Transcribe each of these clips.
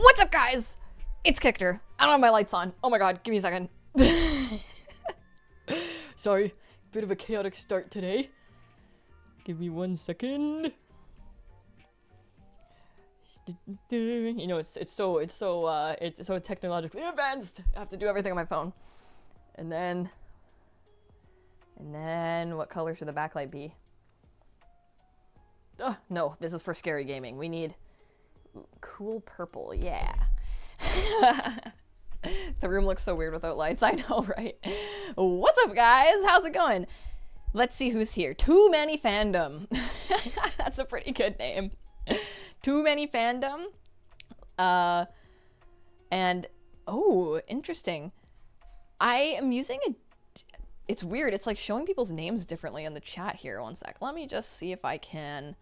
What's up, guys? It's Kictor. I don't have my lights on. Oh my god, give me a second. Sorry, bit of a chaotic start today. Give me 1 second. You know, it's so technologically advanced. I have to do everything on my phone. And then what color should the backlight be? Oh, no, this is for scary gaming. We need cool purple, yeah. The room looks so weird without lights, I know, right? What's up, guys? How's it going? Let's see who's here. Too Many Fandom. That's a pretty good name. Too Many Fandom. And, oh, interesting. I am using it's weird. It's like showing people's names differently in the chat here. 1 sec. Let me just see if I can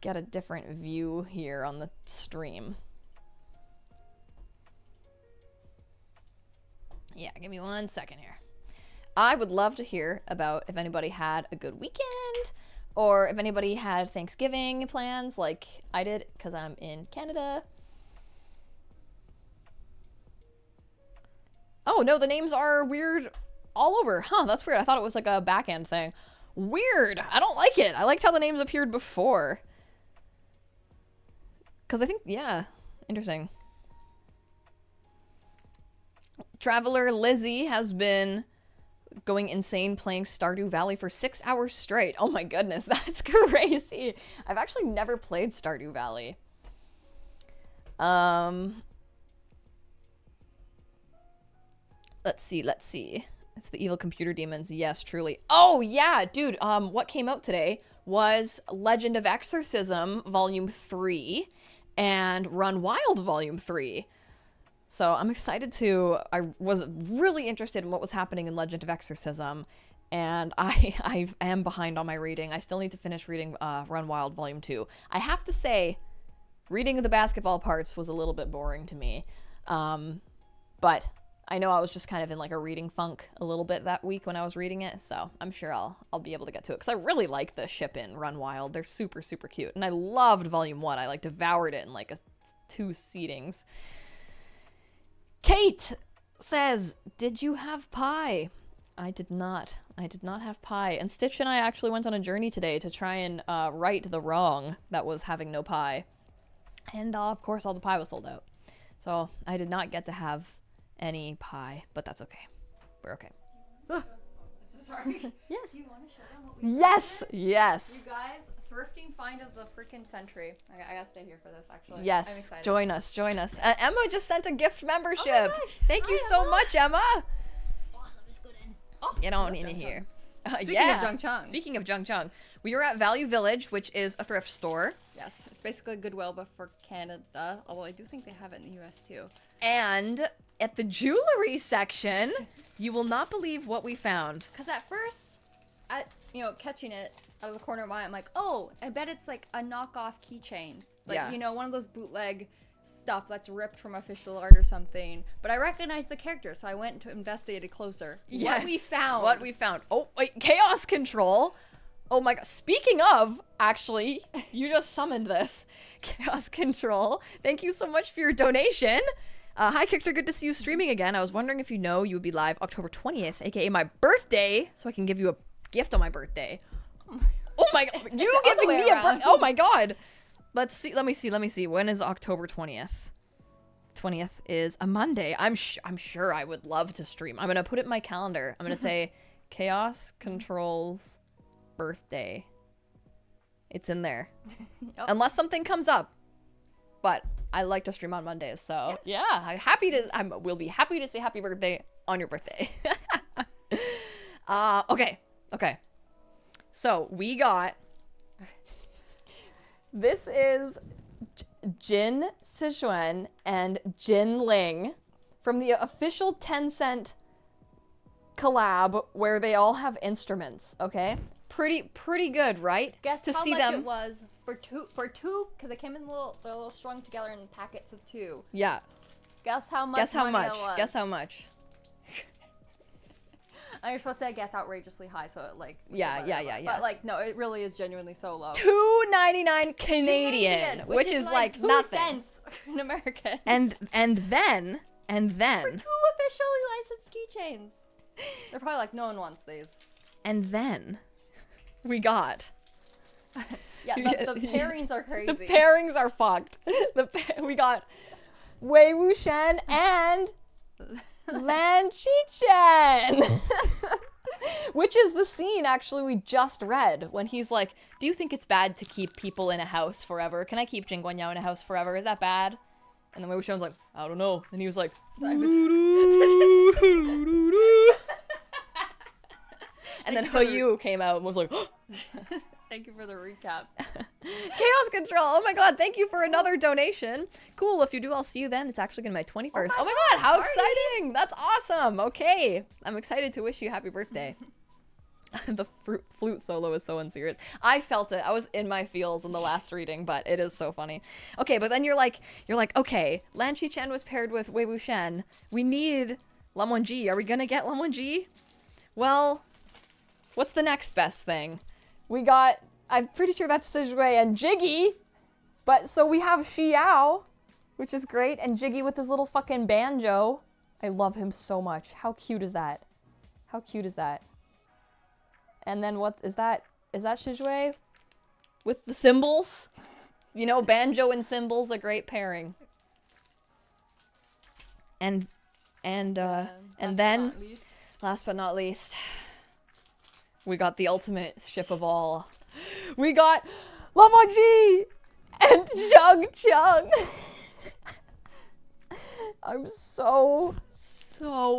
get a different view here on the stream. Yeah, give me 1 second here. I would love to hear about if anybody had a good weekend or if anybody had Thanksgiving plans like I did because I'm in Canada. Oh, no, the names are weird all over. Huh, that's weird. I thought it was like a back end thing. Weird. I don't like it. I liked how the names appeared before. Because I think, yeah, interesting. Traveler Lizzie has been going insane playing Stardew Valley for 6 hours straight. Oh my goodness, that's crazy. I've actually never played Stardew Valley. Let's see. It's the evil computer demons. Yes, truly. Oh, yeah, dude. What came out today was Legend of Exorcism Volume 3 and Run Wild Volume 3. So I'm excited I was really interested in what was happening in Legend of Exorcism, and I am behind on my reading. I still need to finish reading Run Wild Volume 2. I have to say, reading the basketball parts was a little bit boring to me. But I know I was just kind of in like a reading funk a little bit that week when I was reading it, so I'm sure I'll be able to get to it, because I really like the ship in Run Wild. They're super, super cute, and I loved Volume 1. I like devoured it in like 2 seatings. Kate says, did you have pie? I did not. I did not have pie. And Stitch and I actually went on a journey today to try and right the wrong that was having no pie. And of course all the pie was sold out. So I did not get to have any pie, but that's okay. We're okay. Sorry. Yes. Do you want to show them what we Yes. Yes. You guys, thrifting find of the freaking century. I gotta stay here for this, actually. Yes. I'm excited. Join us. Join us. Emma just sent a gift membership. Oh my gosh. Thank you Hi, so Emma. much, Emma. Oh, let's go in. Oh, You don't need to Jung hear. Speaking Yeah. of Jung Chung. Speaking of Jung Chung, we were at Value Village, which is a thrift store. Yes, it's basically a Goodwill, but for Canada. Although I do think they have it in the US too. And at the jewelry section, you will not believe what we found. Because at first, catching it out of the corner of my eye, I'm like, oh, I bet it's like a knockoff keychain. Like, Yeah. one of those bootleg stuff that's ripped from official art or something. But I recognized the character, so I went to investigate it closer. Yes. What we found. Oh, wait, Chaos Control. Oh my god. Speaking of, actually, you just summoned this. Chaos Control. Thank you so much for your donation. Hi, Kictor. Good to see you streaming again. I was wondering if you know you would be live October 20th, aka my birthday, so I can give you a gift on my birthday. Oh my god. You giving me a birthday. Oh my god. Let's see. Let me see. When is October 20th? 20th is a Monday. I'm sure I would love to stream. I'm going to put it in my calendar. I'm going to say Chaos Control's birthday. It's in there. Yep. Unless something comes up. But I like to stream on Mondays, so yeah, we'll be happy to say happy birthday on your birthday. Okay. So we got, this is Jin Sichuan and Jin Ling from the official Tencent collab where they all have instruments, okay? Pretty good, right? Guess to how see much them. it was for two, because they came in they're a little strung together in packets of 2. Yeah. Guess how much? Guess how money much? it was. Guess how much? And you're supposed to guess outrageously high, so it like. Yeah. But like, no, it really is genuinely so low. $2.99 Canadian, which is like 2 nothing. cents in American. And then For 2 officially licensed keychains. They're probably like, no one wants these. and then we got Yeah, the pairings are crazy. the pairings are fucked. We got Wei Wuxian and Lan Qichen. Which is the scene actually we just read when he's like, do you think it's bad to keep people in a house forever? Can I keep Jing Guanyao in a house forever? Is that bad? And then Wei Wuxian's like, I don't know. And he was like, and then He Yu came out and was like, Thank you for the recap. Chaos Control. Oh my god, thank you for another donation. Cool, if you do, I'll see you then. It's actually gonna be my 21st. Oh my god, how exciting! That's awesome. Okay, I'm excited to wish you happy birthday. The flute solo is so unserious. I felt it. I was in my feels in the last reading, but it is so funny. Okay, but then you're like, okay, Lan Qichen was paired with Wei Wuxian. We need Lan Wangji. Are we gonna get Lan Wangji? Well, what's the next best thing? We got, I'm pretty sure that's Jgy and Jgy, but so we have Xiao, which is great, and Jgy with his little fucking banjo. I love him so much. How cute is that? How cute is that? And then what is that? Is that Jgy with the cymbals? You know, banjo and cymbals, a great pairing. And then, last but not least, we got the ultimate ship of all. We got Lan Wangji and Zhang Cheng. I'm so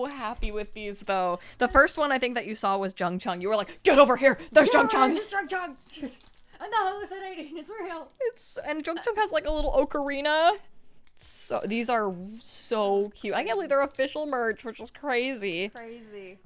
happy with these, though. The first one I think that you saw was Zhang Cheng. You were like, get over here! There's Zhang Cheng! I'm not hallucinating. It's real. And Zhang Cheng has like a little ocarina. So these are so cute. I can't believe they're official merch, which is crazy. Crazy.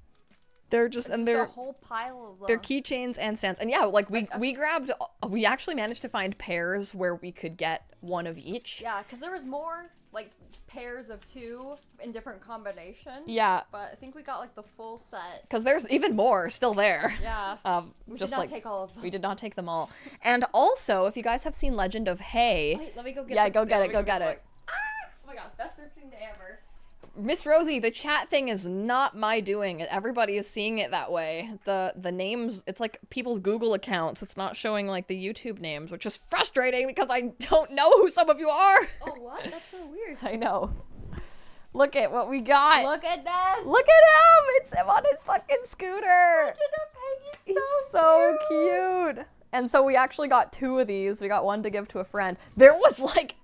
They're just a whole pile of them. They're keychains and stands. And yeah, like we actually managed to find pairs where we could get one of each. Yeah, because there was more like pairs of 2 in different combinations. Yeah. But I think we got like the full set. Because there's even more still there. Yeah. We just did not like, take all of them. We did not take them all. And also, if you guys have seen Legend of Hay. Wait, let me go get Yeah, go get it. Go get it. Oh my god, best searching day ever. Miss Rosie, the chat thing is not my doing. Everybody is seeing it that way. The names, it's like people's Google accounts. It's not showing like the YouTube names, which is frustrating because I don't know who some of you are. Oh, what? That's so weird. I know. Look at what we got. Look at that. Look at him. It's him on his fucking scooter. He's so cute. And so we actually got 2 of these. We got one to give to a friend. There was like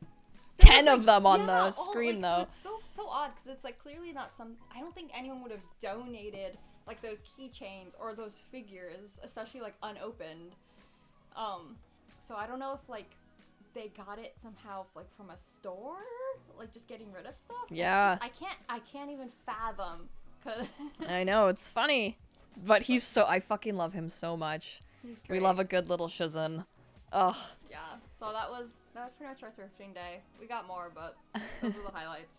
10 of them on the screen, though. So it's so odd because it's like clearly not I don't think anyone would have donated like those keychains or those figures, especially like unopened. So I don't know if like they got it somehow like from a store, like just getting rid of stuff. Yeah. I can't even fathom. I know, it's funny, but I fucking love him so much. We love a good little shizen. Ugh. Yeah. So that was pretty much our thrifting day. We got more, but those were the highlights.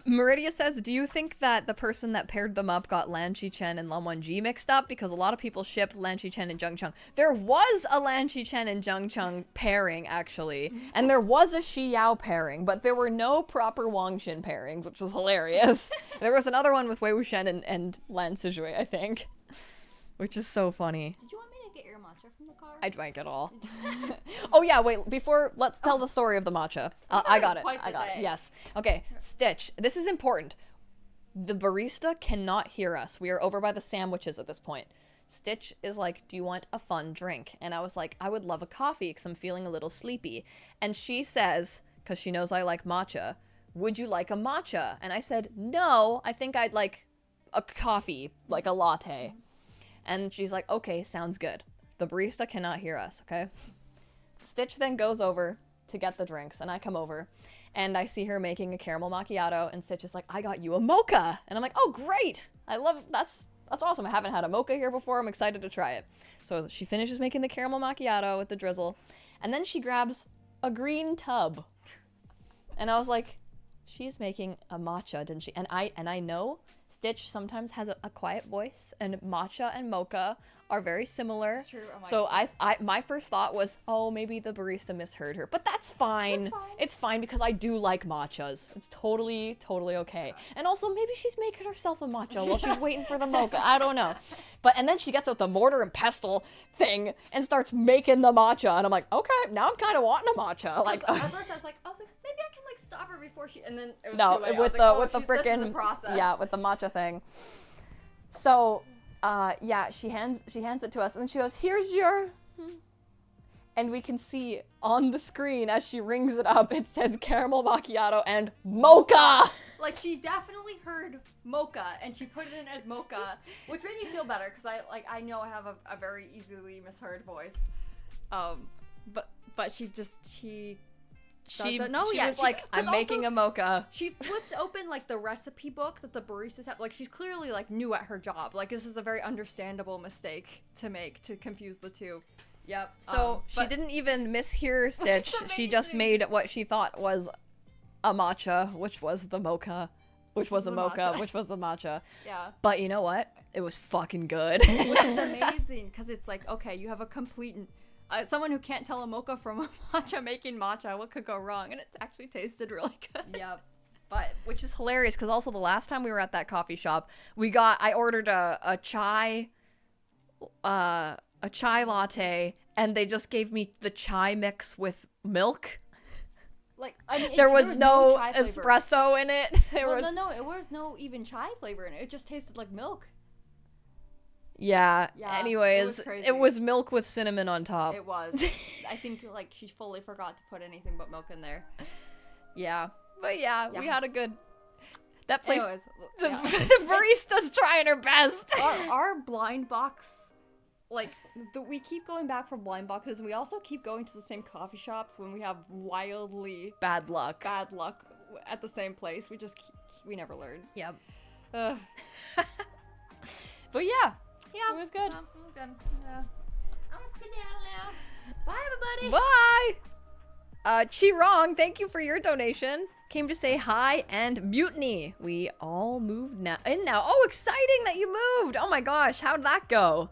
Meridia says, do you think that the person that paired them up got Lan Qichen and Lan Wangji mixed up? Because a lot of people ship Lan Qichen and Zhang Cheng. There was a Lan Qichen and Zhang Cheng pairing, actually. And there was a Xiao pairing, but there were no proper Wangxin pairings, which is hilarious. There was another one with Wei Wuxian and Lan Sijue, I think. Which is so funny. Did you want me to get your matcha from the car? I drank it all. Oh yeah, wait, let's tell the story of the matcha. I got it. Yes. Okay, Stitch, this is important. The barista cannot hear us. We are over by the sandwiches at this point. Stitch is like, do you want a fun drink? And I was like, I would love a coffee because I'm feeling a little sleepy. And she says, because she knows I like matcha, would you like a matcha? And I said, no, I think I'd like a coffee, like a latte. And she's like, okay, sounds good. The barista cannot hear us, okay? Stitch then goes over to get the drinks, and I come over, and I see her making a caramel macchiato, and Stitch is like, I got you a mocha! And I'm like, oh, great! That's awesome. I haven't had a mocha here before. I'm excited to try it. So she finishes making the caramel macchiato with the drizzle, and then she grabs a green tub. And I was like, she's making a matcha, didn't she? And I know Stitch sometimes has a quiet voice, and matcha and mocha are very similar. That's true. Oh my So goodness. my first thought was, oh, maybe the barista misheard her, but that's fine. That's fine. It's fine because I do like matchas. It's totally okay. And also maybe she's making herself a matcha while she's waiting for the mocha. I don't know. And then she gets out the mortar and pestle thing and starts making the matcha, and I'm like, okay, now I'm kind of wanting a matcha. Like, At first I was like, maybe I can like stop her before she. And then it was no, too late. with I the was like, with the this is a freaking process. with the matcha thing. So, yeah, she hands it to us, and then she goes, "Here's your," and we can see on the screen as she rings it up, it says caramel macchiato and mocha. Like she definitely heard mocha and she put it in as mocha, which made me feel better because I know I have a very easily misheard voice. But she doesn't know she yet. was like, 'cause I'm making also a mocha. She flipped open like the recipe book that the baristas have. Like she's clearly like new at her job. Like this is a very understandable mistake to make to confuse the two. Yep. So she but- didn't even mishear Stitch. She just amazing. made what she thought was a matcha, which was the mocha, which was a the mocha, matcha. which was the matcha. Yeah. But you know what? It was fucking good. Which is amazing because it's like, okay, you have a complete someone who can't tell a mocha from a matcha making matcha. What could go wrong? And it actually tasted really good. Yep. But which is hilarious because also the last time we were at that coffee shop, I ordered a chai latte, and they just gave me the chai mix with milk. Like I mean, There was no chai flavor. espresso in it. No, it was no even chai flavor in it. It just tasted like milk. Yeah. Yeah, Anyways, it was crazy. it was milk with cinnamon on top. It was. I think like she fully forgot to put anything but milk in there. Yeah. But yeah, we Yeah. had a good. That place. Anyways, the, yeah. the barista's trying her best. our blind box, like we keep going back for blind boxes, and we also keep going to the same coffee shops when we have wildly Bad luck. bad luck at the same place. We never learn. Yep. Ugh. But yeah. Yeah, It was good. It was good. Yeah. I'm a skedaddle now. Bye, everybody. Bye! Chi-Rong, thank you for your donation. Came to say hi and mutiny. We all moved now. Oh, exciting that you moved! Oh my gosh, how'd that go?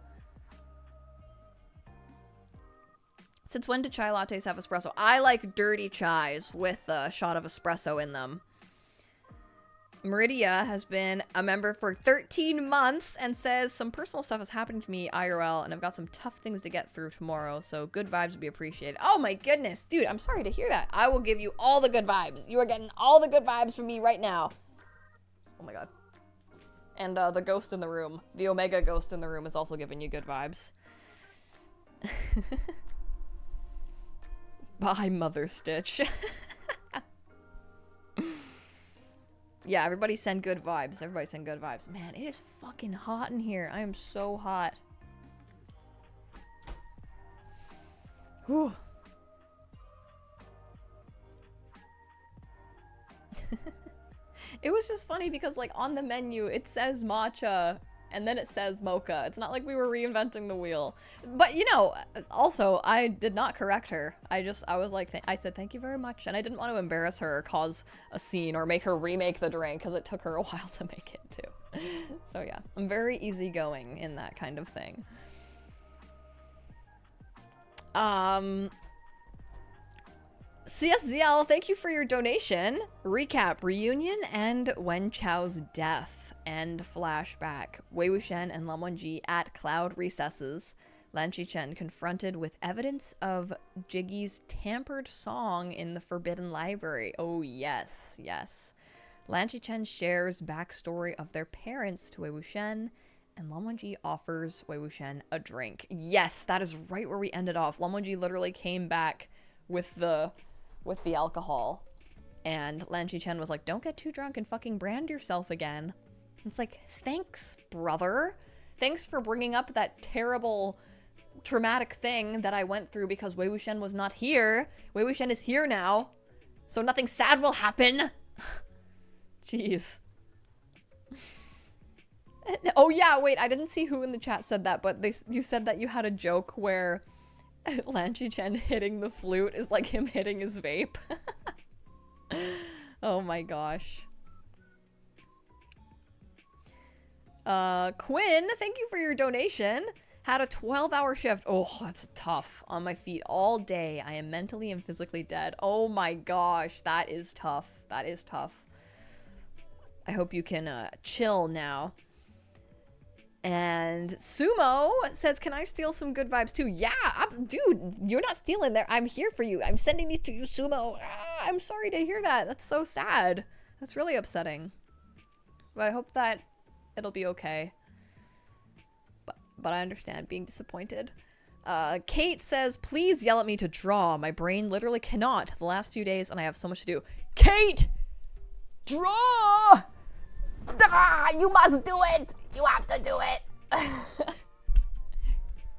Since when do chai lattes have espresso? I like dirty chais with a shot of espresso in them. Meridia has been a member for 13 months and says some personal stuff is happening to me IRL and I've got some tough things to get through tomorrow, so good vibes would be appreciated. Oh my goodness, dude, I'm sorry to hear that. I will give you all the good vibes. You are getting all the good vibes from me right now. Oh my god. And the ghost in the room, the Omega ghost in the room is also giving you good vibes. Bye, Mother Stitch. Yeah, everybody send good vibes. Everybody send good vibes. Man, it is fucking hot in here. I am so hot. Whew. It was just funny because, like, on the menu, it says matcha and then it says mocha. It's not like we were reinventing the wheel. But, you know, also, I did not correct her. I was like, I said thank you very much. And I didn't want to embarrass her or cause a scene or make her remake the drink because it took her a while to make it, too. So, yeah, I'm very easygoing in that kind of thing. CSZL, thank you for your donation. Recap, reunion and Wen Chao's death. And flashback. Wei Wuxian and Lan Wangji at cloud recesses. Lan Qichen confronted with evidence of Jiggy's tampered song in the Forbidden Library. Oh yes, yes. Lan Qichen shares backstory of their parents to Wei Wuxian, and Lan Wangji offers Wei Wuxian a drink. Yes, that is right where we ended off. Lan Wangji literally came back with the alcohol, and Lan Qichen was like, "Don't get too drunk and fucking brand yourself again." It's like, thanks, brother. Thanks for bringing up that terrible, traumatic thing that I went through because Wei Wuxian was not here. Wei Wuxian is here now, so nothing sad will happen. Jeez. Oh yeah, wait, I didn't see who in the chat said that, but you said that you had a joke where Lan Qichen hitting the flute is like him hitting his vape. Oh my gosh. Quinn, thank you for your donation. Had a 12-hour shift. Oh, that's tough. On my feet all day. I am mentally and physically dead. Oh my gosh, that is tough. That is tough. I hope you can chill now. And Sumo says, can I steal some good vibes too? Yeah, dude, you're not stealing there. I'm here for you. I'm sending these to you, Sumo. Ah, I'm sorry to hear that. That's so sad. That's really upsetting. But I hope that it'll be okay. But I understand being disappointed. Kate says, please yell at me to draw. My brain literally cannot the last few days and I have so much to do. Kate! Draw! Ah, you must do it! You have to do it!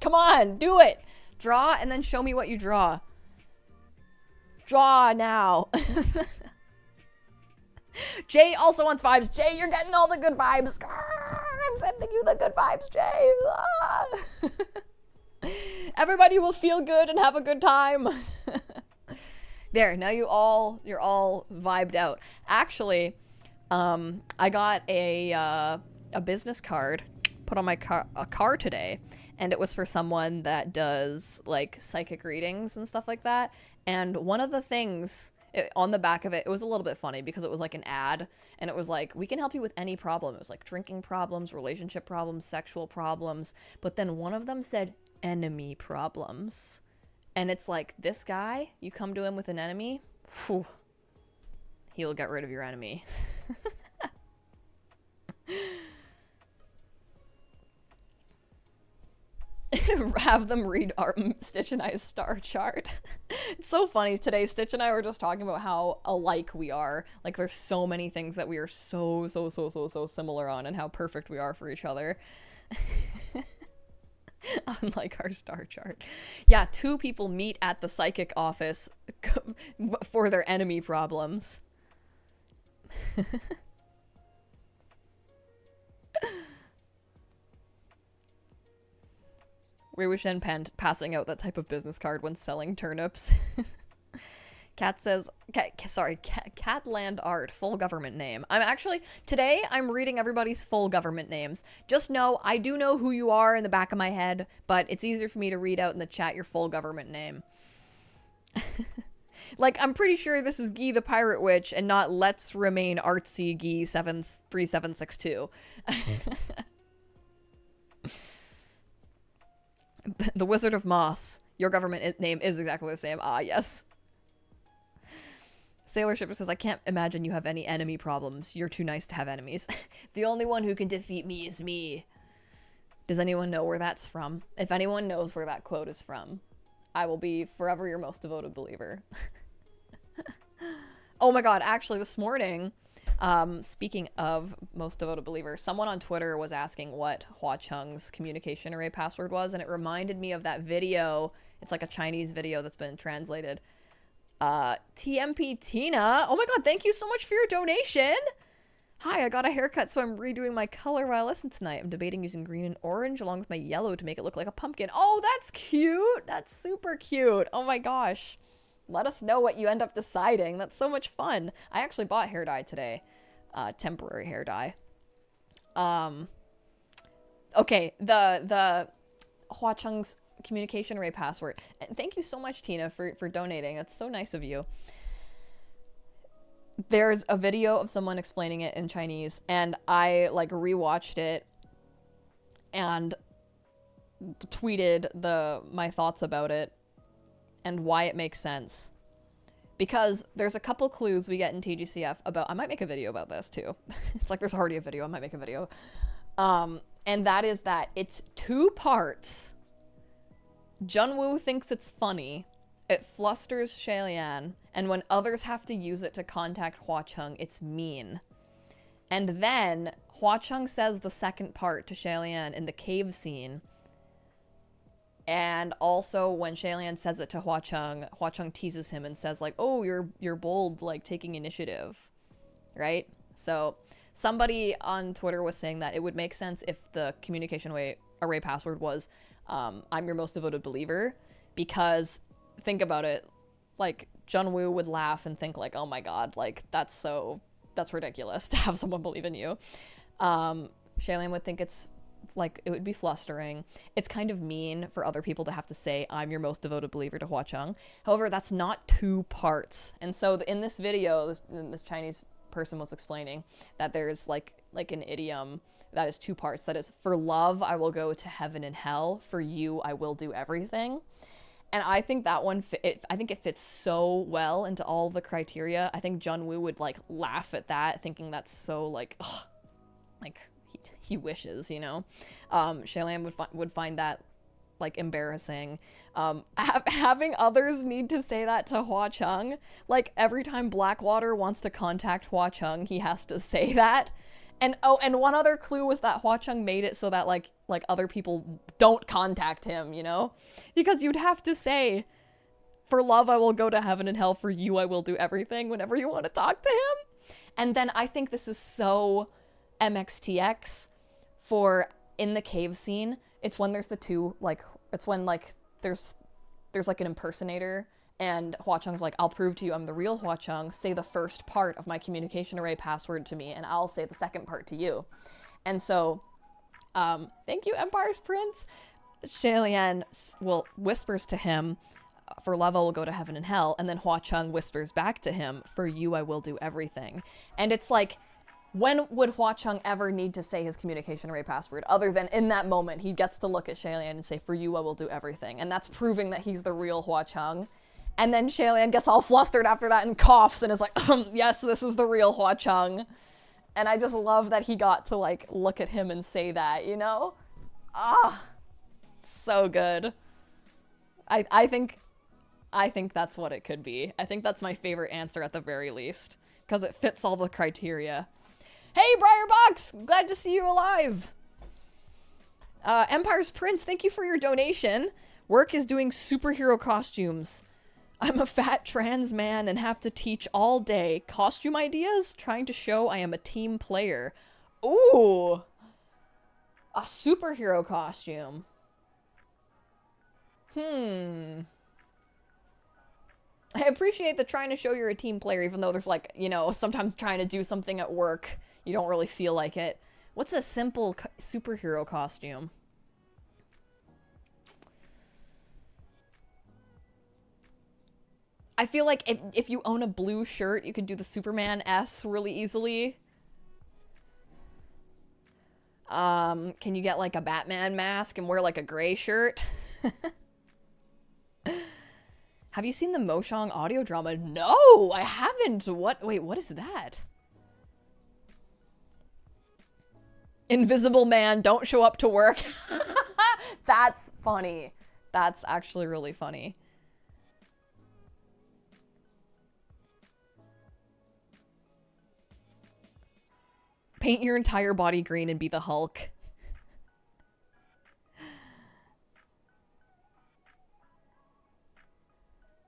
Come on, do it! Draw and then show me what you draw. Draw now. Jay also wants vibes. Jay, you're getting all the good vibes. I'm sending you the good vibes, Jay. Everybody will feel good and have a good time. There, now you're all vibed out. Actually, I got a business card put on my car today, and it was for someone that does like psychic readings and stuff like that. And one of the things on the back of it, it was a little bit funny because it was like an ad, and it was like, we can help you with any problem. It was like drinking problems, relationship problems, sexual problems. But then one of them said enemy problems. And it's like, this guy, you come to him with an enemy, whew, he'll get rid of your enemy. Have them read Stitch and I's star chart. It's so funny. Today, Stitch and I were just talking about how alike we are. Like, there's so many things that we are so similar on, and how perfect we are for each other. Unlike our star chart. Yeah, 2 people meet at the psychic office for their enemy problems. Wei-Wuxian passing out that type of business card when selling turnips. Cat says, Catland Art, full government name. Today I'm reading everybody's full government names. Just know, I do know who you are in the back of my head, but it's easier for me to read out in the chat your full government name. Like, I'm pretty sure this is Guy the Pirate Witch and not Let's Remain Artsy Guy 73762. The Wizard of Moss. Your government name is exactly the same. Ah, yes. Sailor Shipper says, I can't imagine you have any enemy problems. You're too nice to have enemies. The only one who can defeat me is me. Does anyone know where that's from? If anyone knows where that quote is from, I will be forever your most devoted believer. Oh my god, actually this morning, speaking of most devoted believer, someone on Twitter was asking what Hua Chung's communication array password was, and it reminded me of that video. It's like a Chinese video that's been translated. TMP Tina, oh my god, thank you so much for your donation. Hi, I got a haircut, so I'm redoing my color while I listen tonight. I'm debating using green and orange along with my yellow to make it look like a pumpkin. Oh, that's cute. That's super cute. Oh my gosh. Let us know what you end up deciding. That's so much fun. I actually bought hair dye today. Temporary hair dye. Okay, the Hua Chung's communication array password. And thank you so much, Tina, for donating. That's so nice of you. There's a video of someone explaining it in Chinese, and I like rewatched it and tweeted my thoughts about it and why it makes sense. Because there's a couple clues we get in TGCF about, I might make a video about this too. It's like there's already a video, I might make a video. And that is that it's 2 parts. Junwoo thinks it's funny. It flusters Shailian, and when others have to use it to contact Hua Chung, it's mean. And then Hua Chung says the second part to Shailian in the cave scene. And also when Shailian says it to Hua Chung teases him and says like, "Oh, you're bold, like taking initiative." Right? So somebody on Twitter was saying that it would make sense if the communication array password was I'm your most devoted believer, because think about it, like Junwoo would laugh and think like, oh my god, like that's ridiculous to have someone believe in you. Shaylin would think it's like, it would be flustering. It's kind of mean for other people to have to say, I'm your most devoted believer to Hua Chung. However, that's not 2 parts. And so in this video, this Chinese person was explaining that there's like an idiom that is 2 parts. That is, for love, I will go to heaven and hell. For you, I will do everything. And I think that one, I think it fits so well into all the criteria. I think Junwoo would like laugh at that, thinking that's so like, ugh, like he wishes, you know. Shaylin would find that like embarrassing. Having others need to say that to Hua Chung, like every time Blackwater wants to contact Hua Chung, he has to say that. And oh, and one other clue was that Hua Chung made it so that like other people don't contact him, you know? Because you'd have to say, for love I will go to heaven and hell, for you I will do everything, whenever you want to talk to him. And then I think this is so MXTX for in the cave scene. It's when there's the 2, like, it's when like there's like an impersonator, and Hua Chung's like, I'll prove to you I'm the real Hua Chung. Say the first part of my communication array password to me, and I'll say the second part to you. And so, thank you, Empire's Prince. Shaylin whispers to him, for love I will go to heaven and hell, and then Hua Chung whispers back to him, for you I will do everything. And it's like, when would Hua Chung ever need to say his communication array password, other than in that moment he gets to look at Shaylin and say, for you I will do everything. And that's proving that he's the real Hua Chung. And then Shaylin gets all flustered after that and coughs and is like, yes, this is the real Hua Chung. And I just love that he got to like look at him and say that, you know? So good. I think that's what it could be. I think that's my favorite answer at the very least, because it fits all the criteria. Hey, Briarbox! Glad to see you alive! Empire's Prince, thank you for your donation. Work is doing superhero costumes. I'm a fat trans man and have to teach all day. Costume ideas? Trying to show I am a team player. Ooh! A superhero costume. I appreciate the trying to show you're a team player, even though there's like, you know, sometimes trying to do something at work, you don't really feel like it. What's a simple superhero costume? I feel like if you own a blue shirt, you could do the Superman S really easily. Can you get like a Batman mask and wear like a gray shirt? Have you seen the Moshong audio drama? No, I haven't. Wait, what is that? Invisible Man, don't show up to work. That's funny. That's actually really funny. Paint your entire body green and be the Hulk.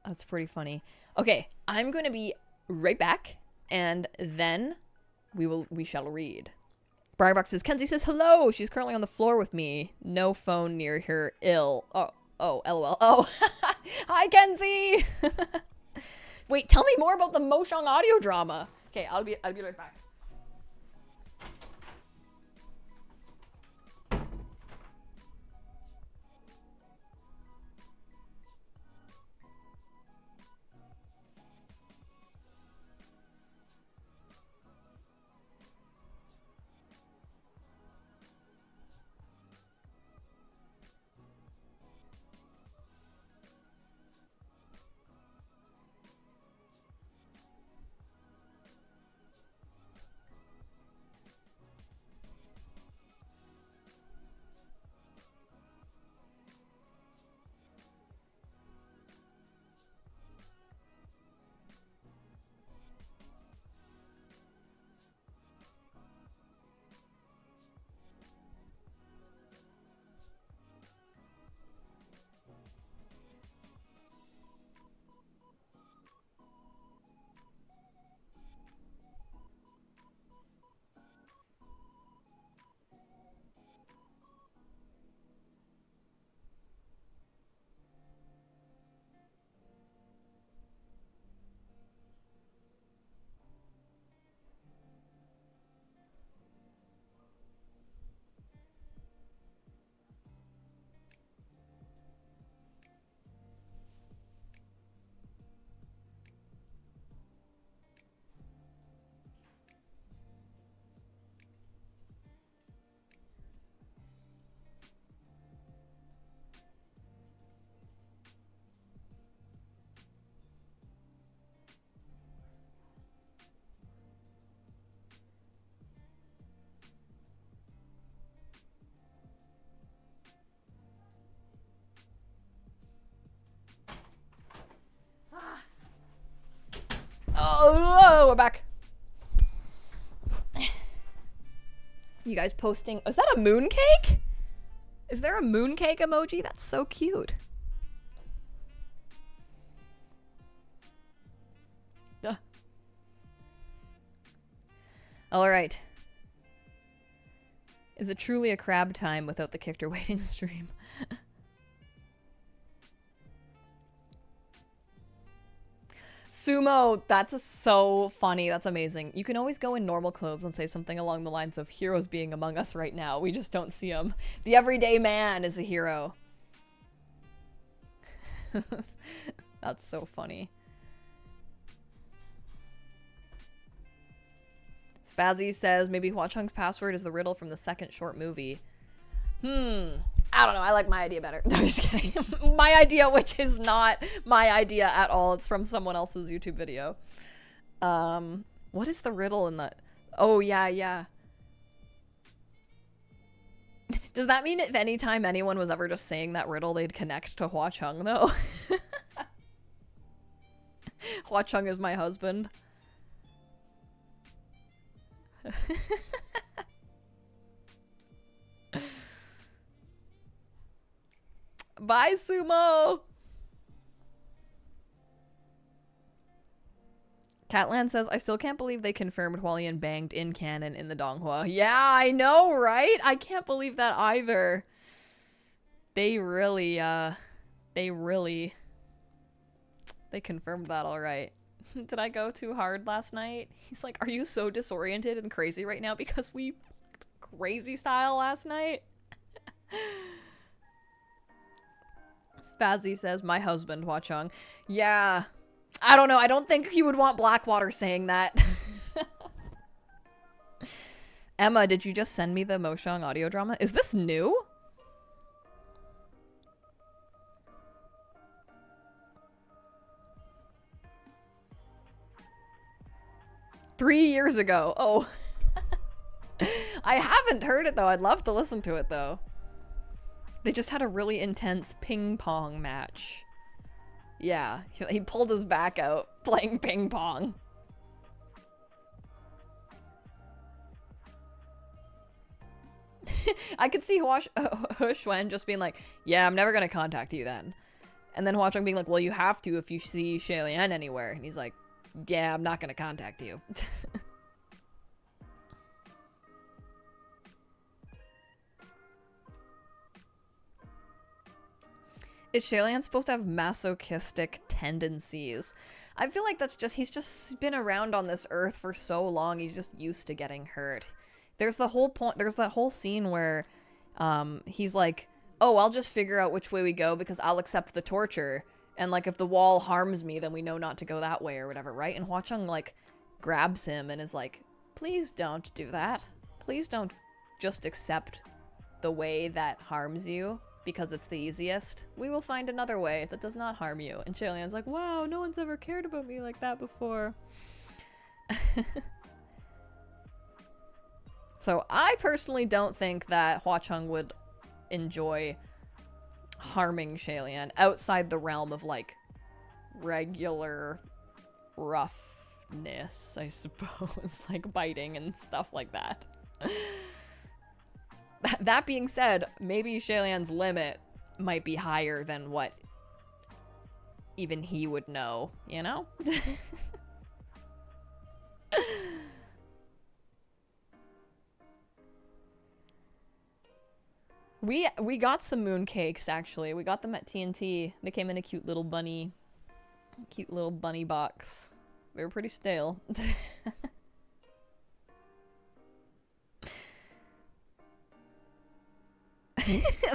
That's pretty funny. Okay, I'm going to be right back, and then we shall read. Briarbox says, Kenzie says hello. She's currently on the floor with me. No phone near her. Ill. Oh, lol. Oh, hi, Kenzie. Wait, tell me more about the Moshong audio drama. Okay, I'll be right back. You guys posting... Is that a mooncake? Is there a mooncake emoji? That's so cute. Alright. Is it truly a crab time without the Kichter waiting stream? Sumo, that's so funny. That's amazing. You can always go in normal clothes and say something along the lines of heroes being among us right now. We just don't see them. The everyday man is a hero. That's so funny. Spazzy says maybe Hua Chung's password is the riddle from the second short movie. I don't know. I like my idea better. No, just kidding. My idea, which is not my idea at all. It's from someone else's YouTube video. What is the riddle in that? Oh, yeah. Does that mean if any time anyone was ever just saying that riddle, they'd connect to Hua Chung, though? Hua Chung is my husband. Bye, Sumo! Catland says, I still can't believe they confirmed Hualien banged in canon in the Donghua. Yeah, I know, right? I can't believe that either. They confirmed that alright. Did I go too hard last night? He's like, are you so disoriented and crazy right now because we fucked crazy style last night? Spazzy says, my husband, Hua Chung. Yeah. I don't know. I don't think he would want Blackwater saying that. Emma, did you just send me the Moshong audio drama? Is this new? Three years ago. Oh. I haven't heard it, though. I'd love to listen to it, though. They just had a really intense ping pong match. Yeah, he pulled his back out playing ping pong. I could see He Xuan just being like, yeah, I'm never gonna contact you then. And then Hua Chung being like, well, you have to if you see Xie Lian anywhere. And he's like, yeah, I'm not gonna contact you. Is Xie Lian supposed to have masochistic tendencies? I feel like that's just, he's just been around on this earth for so long, he's just used to getting hurt. There's the whole point, there's that whole scene where he's like, oh, I'll just figure out which way we go because I'll accept the torture. And like, if the wall harms me, then we know not to go that way or whatever, right? And Hua Chung like grabs him and is like, please don't do that. Please don't just accept the way that harms you because it's the easiest. We will find another way that does not harm you. And Xie Lian's like, wow, no one's ever cared about me like that before. So I personally don't think that Hua Chung would enjoy harming Xie Lian outside the realm of like regular roughness, I suppose, like biting and stuff like that. That being said, maybe Xie Lian's limit might be higher than what even he would know, you know? We got some mooncakes, actually. We got them at TNT. They came in a cute little bunny box. They were pretty stale.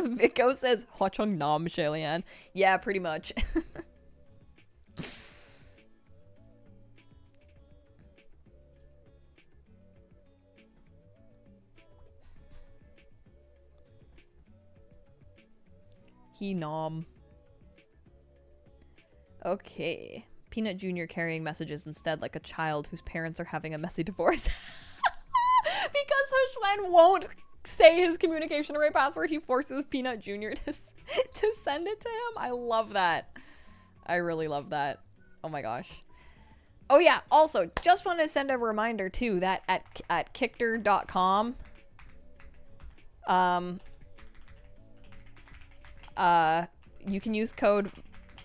Vico says, Hua Chung nom Xie Lian. Yeah, pretty much. He nom. Okay. Peanut Jr. carrying messages instead like a child whose parents are having a messy divorce. Because He Xuan won't say his communication array password, he forces Peanut Jr. to send it to him. I love that. I really love that. Oh my gosh. Oh yeah, also, just want to send a reminder too that at Kichter.com, Um, you can use code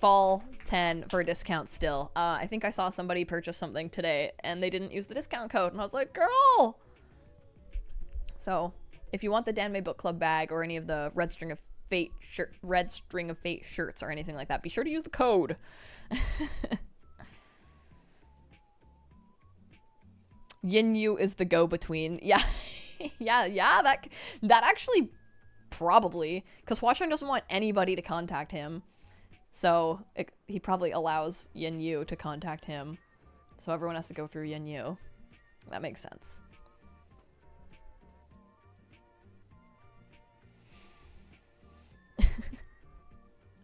fall10 for a discount still. I think I saw somebody purchase something today and they didn't use the discount code and I was like, girl! So, if you want the Danmei Book Club bag or any of the Red String of Fate shirts or anything like that, be sure to use the code. Yin Yu is the go-between. Yeah. yeah, that actually probably, because Huacheng doesn't want anybody to contact him. So he probably allows Yin Yu to contact him. So everyone has to go through Yin Yu. That makes sense.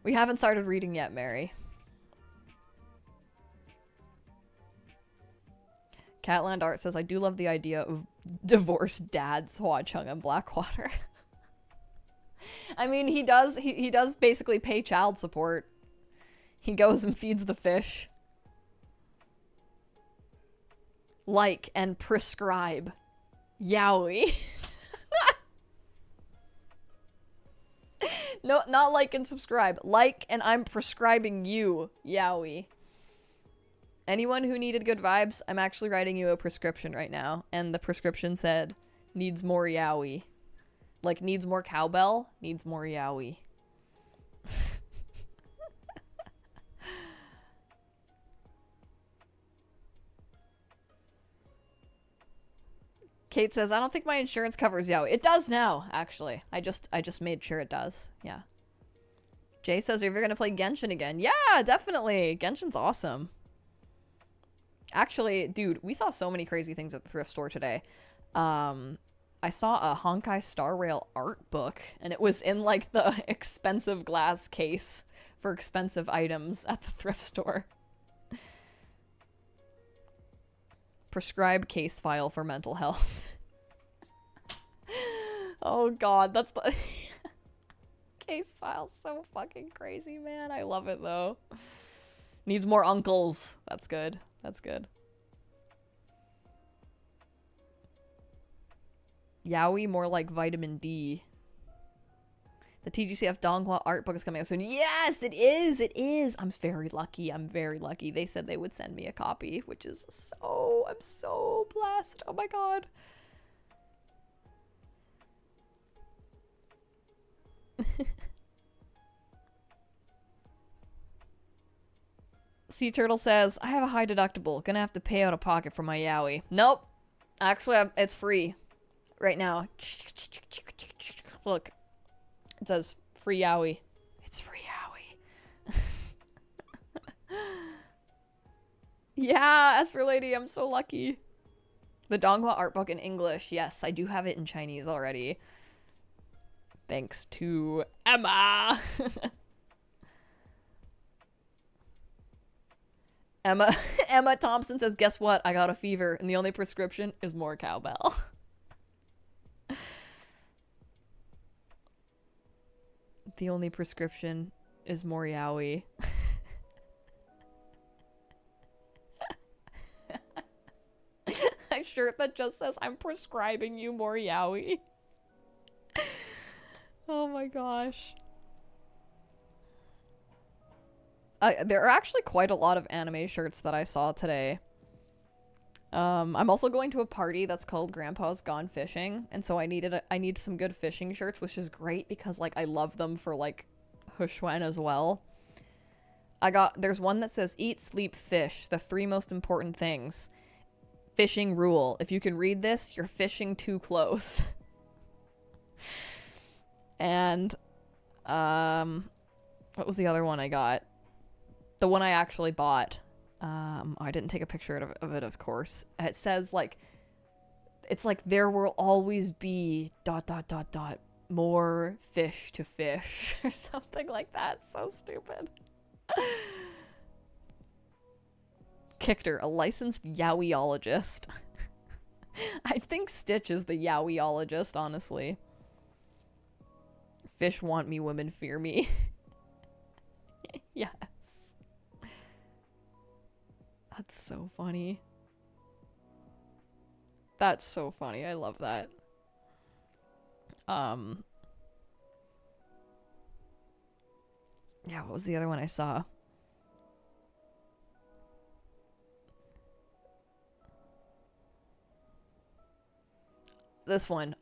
We haven't started reading yet, Mary. Catland Art says, I do love the idea of divorced dads, Huacheng and Blackwater. I mean, he does basically pay child support. He goes and feeds the fish. Like and prescribe. Yowie. No, not like and subscribe. Like and I'm prescribing you, Yowie. Anyone who needed good vibes, I'm actually writing you a prescription right now. And the prescription said, needs more Yowie. Like, needs more cowbell, needs more Yowie. Kate says, I don't think my insurance covers Yowie. It does now, actually. I just made sure it does. Yeah. Jay says, if you're gonna play Genshin again. Yeah, definitely. Genshin's awesome. Actually, dude, we saw so many crazy things at the thrift store today. I saw a Honkai Star Rail art book, and it was in, like, the expensive glass case for expensive items at the thrift store. Prescribed case file for mental health. Oh, God, that's the... case file, so fucking crazy, man. I love it, though. Needs more uncles. That's good. That's good. Yowie, more like vitamin D. The TGCF Donghua art book is coming out soon. Yes, it is. It is. I'm very lucky. I'm very lucky. They said they would send me a copy, which is so... I'm so blessed. Oh my god. Sea Turtle says, I have a high deductible. Gonna have to pay out of pocket for my Yowie. Nope. Actually, it's free. Right now. Look. It says free Yowie. It's free Yowie. Yeah, Esper Lady, I'm so lucky. The Donghua art book in English. Yes, I do have it in Chinese already. Thanks to Emma. Emma Thompson says, guess what? I got a fever, and the only prescription is more cowbell. The only prescription is more Yowie. A shirt that just says, I'm prescribing you more Yowie. Oh my gosh. There are actually quite a lot of anime shirts that I saw today. I'm also going to a party that's called Grandpa's Gone Fishing, and so I need some good fishing shirts, which is great because, like, I love them for, like, Hushuen as well. There's one that says, eat, sleep, fish, the 3 most important things. Fishing rule. If you can read this, you're fishing too close. And, what was the other one I got? The one I actually bought. I didn't take a picture of it, of course. It says, like, it's like, there will always be ... more fish to fish, or something like that. So stupid. Kichter, a licensed Yowieologist. I think Stitch is the Yowieologist, honestly. Fish want me, women fear me. Yes. That's so funny. That's so funny. I love that. Yeah, what was the other one I saw? This one.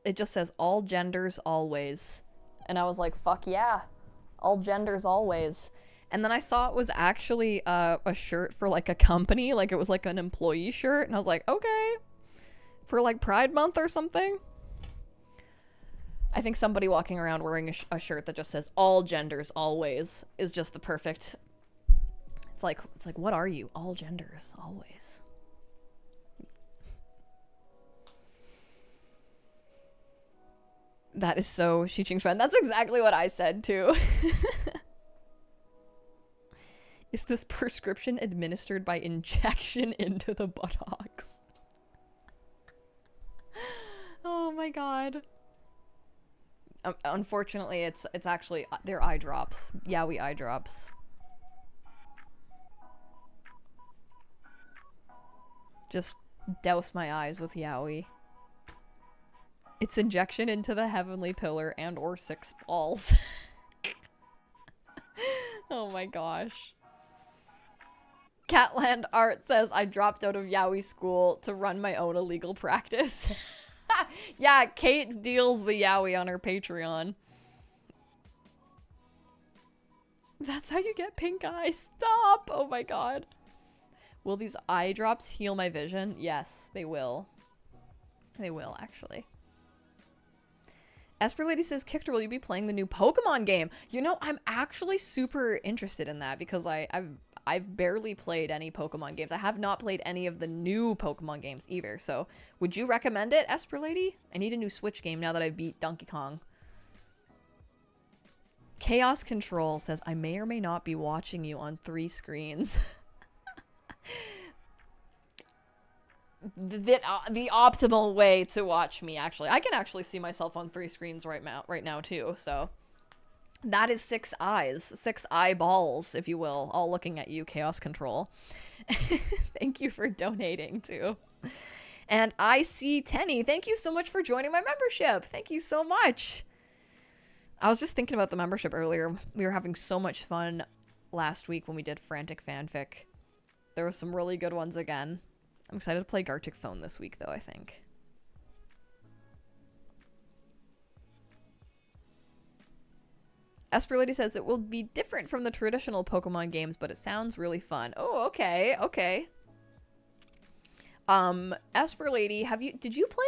It just says all genders always. And I was like, fuck yeah. All genders always. And then I saw it was actually a shirt for like a company. Like it was like an employee shirt. And I was like, okay. For like Pride Month or something. I think somebody walking around wearing a shirt that just says all genders always is just the perfect. It's like what are you? All genders always. That is so Xiqing's friend. That's exactly what I said too. Is this prescription administered by injection into the buttocks? Oh my god. Unfortunately, it's actually they're eye drops. Yaoi eye drops. Just douse my eyes with yaoi. It's injection into the heavenly pillar and or 6 balls. Oh my gosh. Catland Art says I dropped out of yaoi school to run my own illegal practice. Yeah, Kate deals the yaoi on her Patreon. That's how you get pink eye. Stop! Oh my god. Will these eye drops heal my vision? Yes, they will. They will, actually. Esper Lady says, Kictor, will you be playing the new Pokemon game? You know, I'm actually super interested in that because I've barely played any Pokemon games. I have not played any of the new Pokemon games either. So, would you recommend it, Esper Lady? I need a new Switch game now that I beat Donkey Kong. Chaos Control says, I may or may not be watching you on 3 screens. The optimal way to watch me, actually. I can actually see myself on 3 screens right now too, so. That is 6 eyes. 6 eyeballs, if you will, all looking at you, Chaos Control. Thank you for donating, too. And I see Tenny. Thank you so much for joining my membership. Thank you so much. I was just thinking about the membership earlier. We were having so much fun last week when we did Frantic Fanfic. There were some really good ones again. I'm excited to play Gartic Phone this week, though, I think. Esper Lady says it will be different from the traditional Pokemon games, but it sounds really fun. Oh, okay, okay. Esper Lady, did you play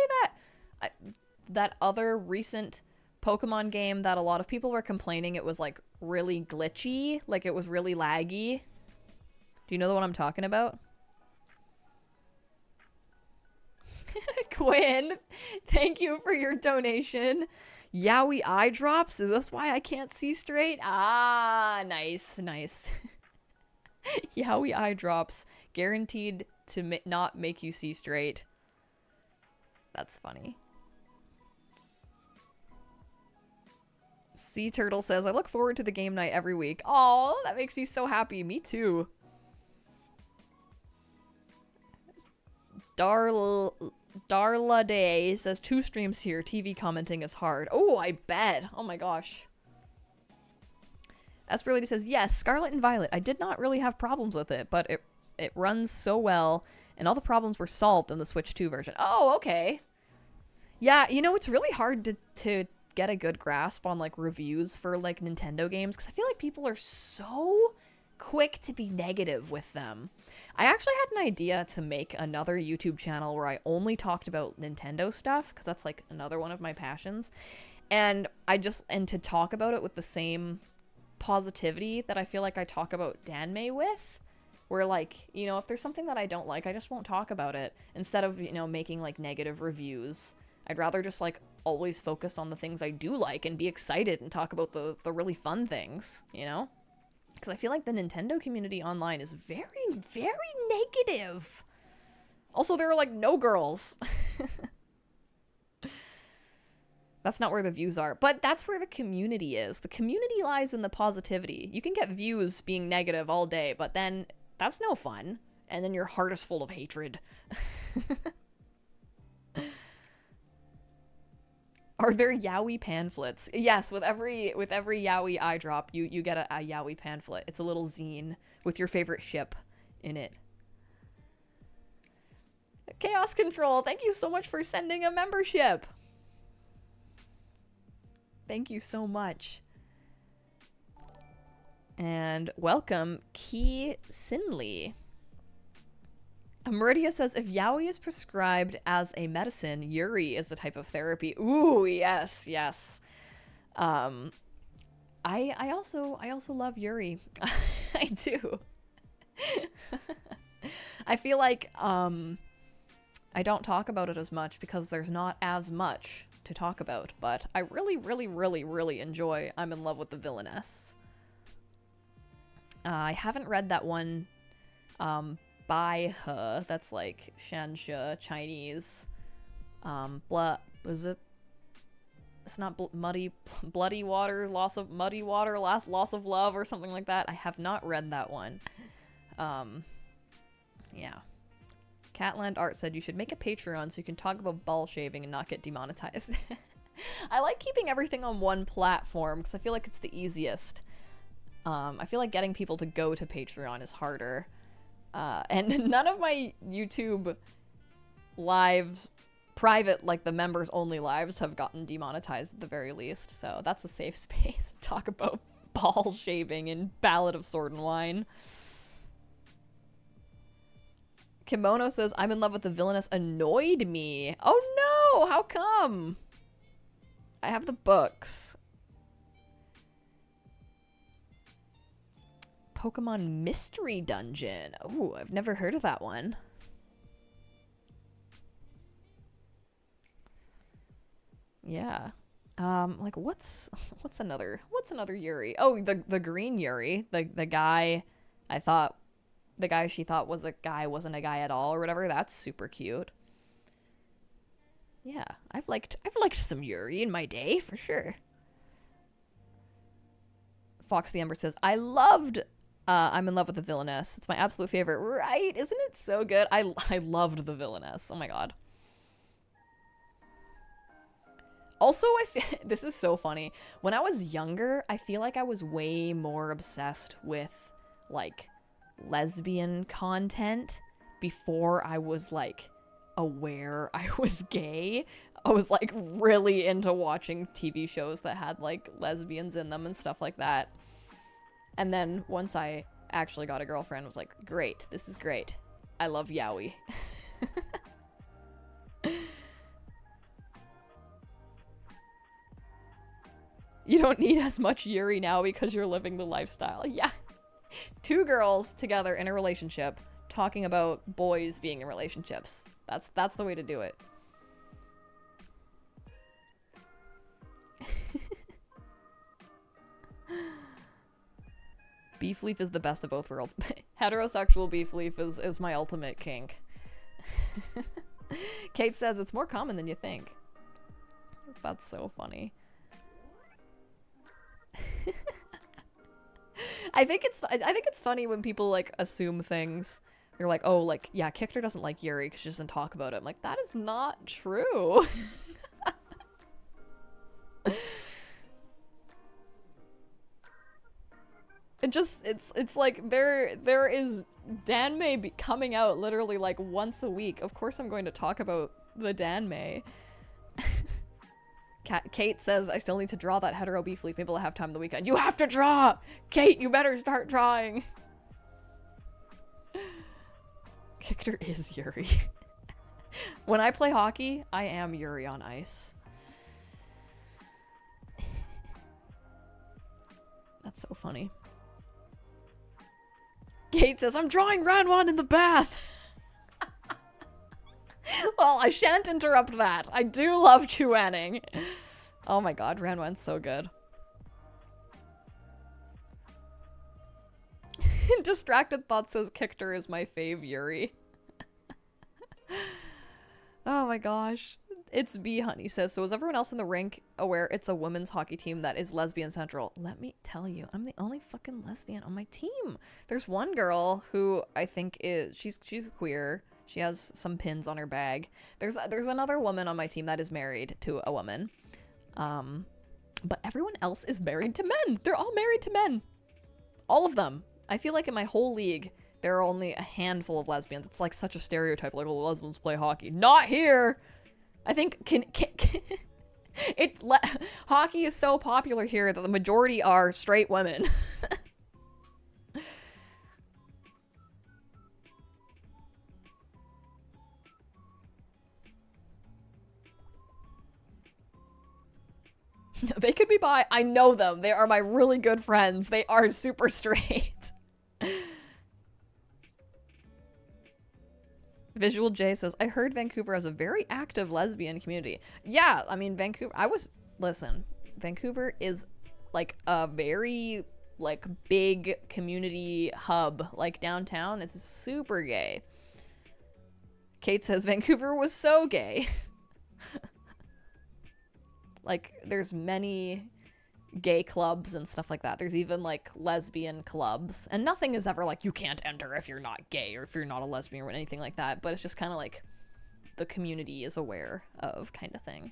that other recent Pokemon game that a lot of people were complaining it was like really glitchy, like it was really laggy? Do you know the one I'm talking about? Quinn, thank you for your donation. Yaoi eye drops? Is this why I can't see straight? Ah, nice, nice. Yaoi eye drops, guaranteed to not make you see straight. That's funny. Sea Turtle says, I look forward to the game night every week. Oh, that makes me so happy. Me too. Darla Day says 2 streams here. TV commenting is hard. Oh, I bet. Oh my gosh. Esper Lady says, yes, Scarlet and Violet. I did not really have problems with it, but it runs so well, and all the problems were solved in the Switch 2 version. Oh, okay. Yeah, you know, it's really hard to get a good grasp on, like, reviews for, like, Nintendo games, because I feel like people are so quick to be negative with them. I actually had an idea to make another YouTube channel where I only talked about Nintendo stuff, because that's like another one of my passions, and to talk about it with the same positivity that I feel like I talk about Danmei with, where, like, you know, if there's something that I don't like, I just won't talk about it, instead of, you know, making like negative reviews. I'd rather just like always focus on the things I do like and be excited and talk about the really fun things, you know? Because I feel like the Nintendo community online is very, very negative. Also, there are, like, no girls. That's not where the views are. But that's where the community is. The community lies in the positivity. You can get views being negative all day, but then that's no fun. And then your heart is full of hatred. Are there yaoi pamphlets? Yes, with every yaoi eye drop, you get a yaoi pamphlet. It's a little zine with your favorite ship in it. Chaos Control, thank you so much for sending a membership. Thank you so much. And welcome, Ki Sinli. Meridia says, if yaoi is prescribed as a medicine, Yuri is a type of therapy. Ooh, yes, yes. I also love Yuri. I do. I feel like I don't talk about it as much because there's not as much to talk about, but I really, really, really, really enjoy I'm in Love with the Villainess. I haven't read that one by her. That's like Shansha, Chinese. Was it? It's not bloody water, loss of muddy water, loss of love, or something like that. I have not read that one. Yeah. Catland Art said you should make a Patreon so you can talk about ball shaving and not get demonetized. I like keeping everything on one platform because I feel like it's the easiest. I feel like getting people to go to Patreon is harder. And none of my YouTube lives, private, like the members only lives, have gotten demonetized at the very least. So that's a safe space to talk about ball shaving in Ballad of Sword and Wine. Kimono says, I'm in love with the villainess annoyed me. Oh no, how come? I have the books. Pokemon Mystery Dungeon. Oh, I've never heard of that one. Yeah. Like what's another Yuri? Oh, the green Yuri. The guy I thought the guy she thought was a guy wasn't a guy at all or whatever. That's super cute. Yeah, I've liked some Yuri in my day for sure. Fox the Ember says, I loved I'm in Love with the Villainess. It's my absolute favorite. Right? Isn't it so good? I loved the Villainess. Oh my god. Also, this is so funny. When I was younger, I feel like I was way more obsessed with like lesbian content before I was like aware I was gay. I was like really into watching TV shows that had like lesbians in them and stuff like that. And then once I actually got a girlfriend, I was like, great, this is great. I love yaoi. You don't need as much Yuri now because you're living the lifestyle. Yeah. Two girls together in a relationship talking about boys being in relationships. That's the way to do it. Beef leaf is the best of both worlds. Heterosexual beef leaf is my ultimate kink. Kate says it's more common than you think. That's so funny. I think it's funny when people like assume things. They're like, oh, like, yeah, Kictor doesn't like Yuri because she doesn't talk about it. I'm like, that is not true. It's like there is Danmei coming out literally like once a week. Of course I'm going to talk about the Danmei. Kate says, I still need to draw that hetero beef leaf. Maybe I'll have time the weekend. You have to draw! Kate, you better start drawing. Kictor is Yuri. When I play hockey, I am Yuri on ice. That's so funny. Kate says, I'm drawing Ranwan in the bath. Well, I shan't interrupt that. I do love Chuaning. Oh my god, Ranwan's so good. Distracted Thought says Kictor is my fave Yuri. Oh my gosh. It's B Honey says, so is everyone else in the rink aware it's a women's hockey team that is lesbian central? Let me tell you, I'm the only fucking lesbian on my team. There's one girl who I think is she's queer. She has some pins on her bag. There's another woman on my team that is married to a woman. But everyone else is married to men. They're all married to men. All of them. I feel like in my whole league, there are only a handful of lesbians. It's like such a stereotype, like, oh, lesbians play hockey. Not here! I think, hockey is so popular here that the majority are straight women. They could be bi. I know them. They are my really good friends. They are super straight. Visual J says, I heard Vancouver has a very active lesbian community. Yeah, I mean, listen, Vancouver is like a very like big community hub. Like downtown, it's super gay. Kate says, Vancouver was so gay. Like, there's many gay clubs and stuff like that. There's even, like, lesbian clubs. And nothing is ever like, you can't enter if you're not gay or if you're not a lesbian or anything like that. But it's just kind of like the community is aware of kind of thing.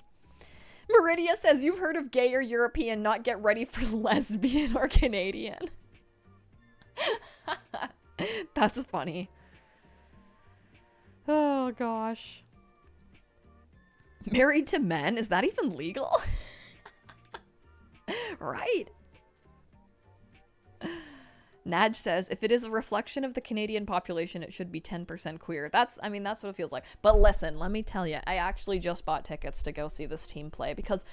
Meridia says, you've heard of gay or European, not get ready for lesbian or Canadian. That's funny. Oh, gosh. Married to men? Is that even legal? Right. Naj says, if it is a reflection of the Canadian population, it should be 10% queer. That's what it feels like. But listen, let me tell you, I actually just bought tickets to go see this team play because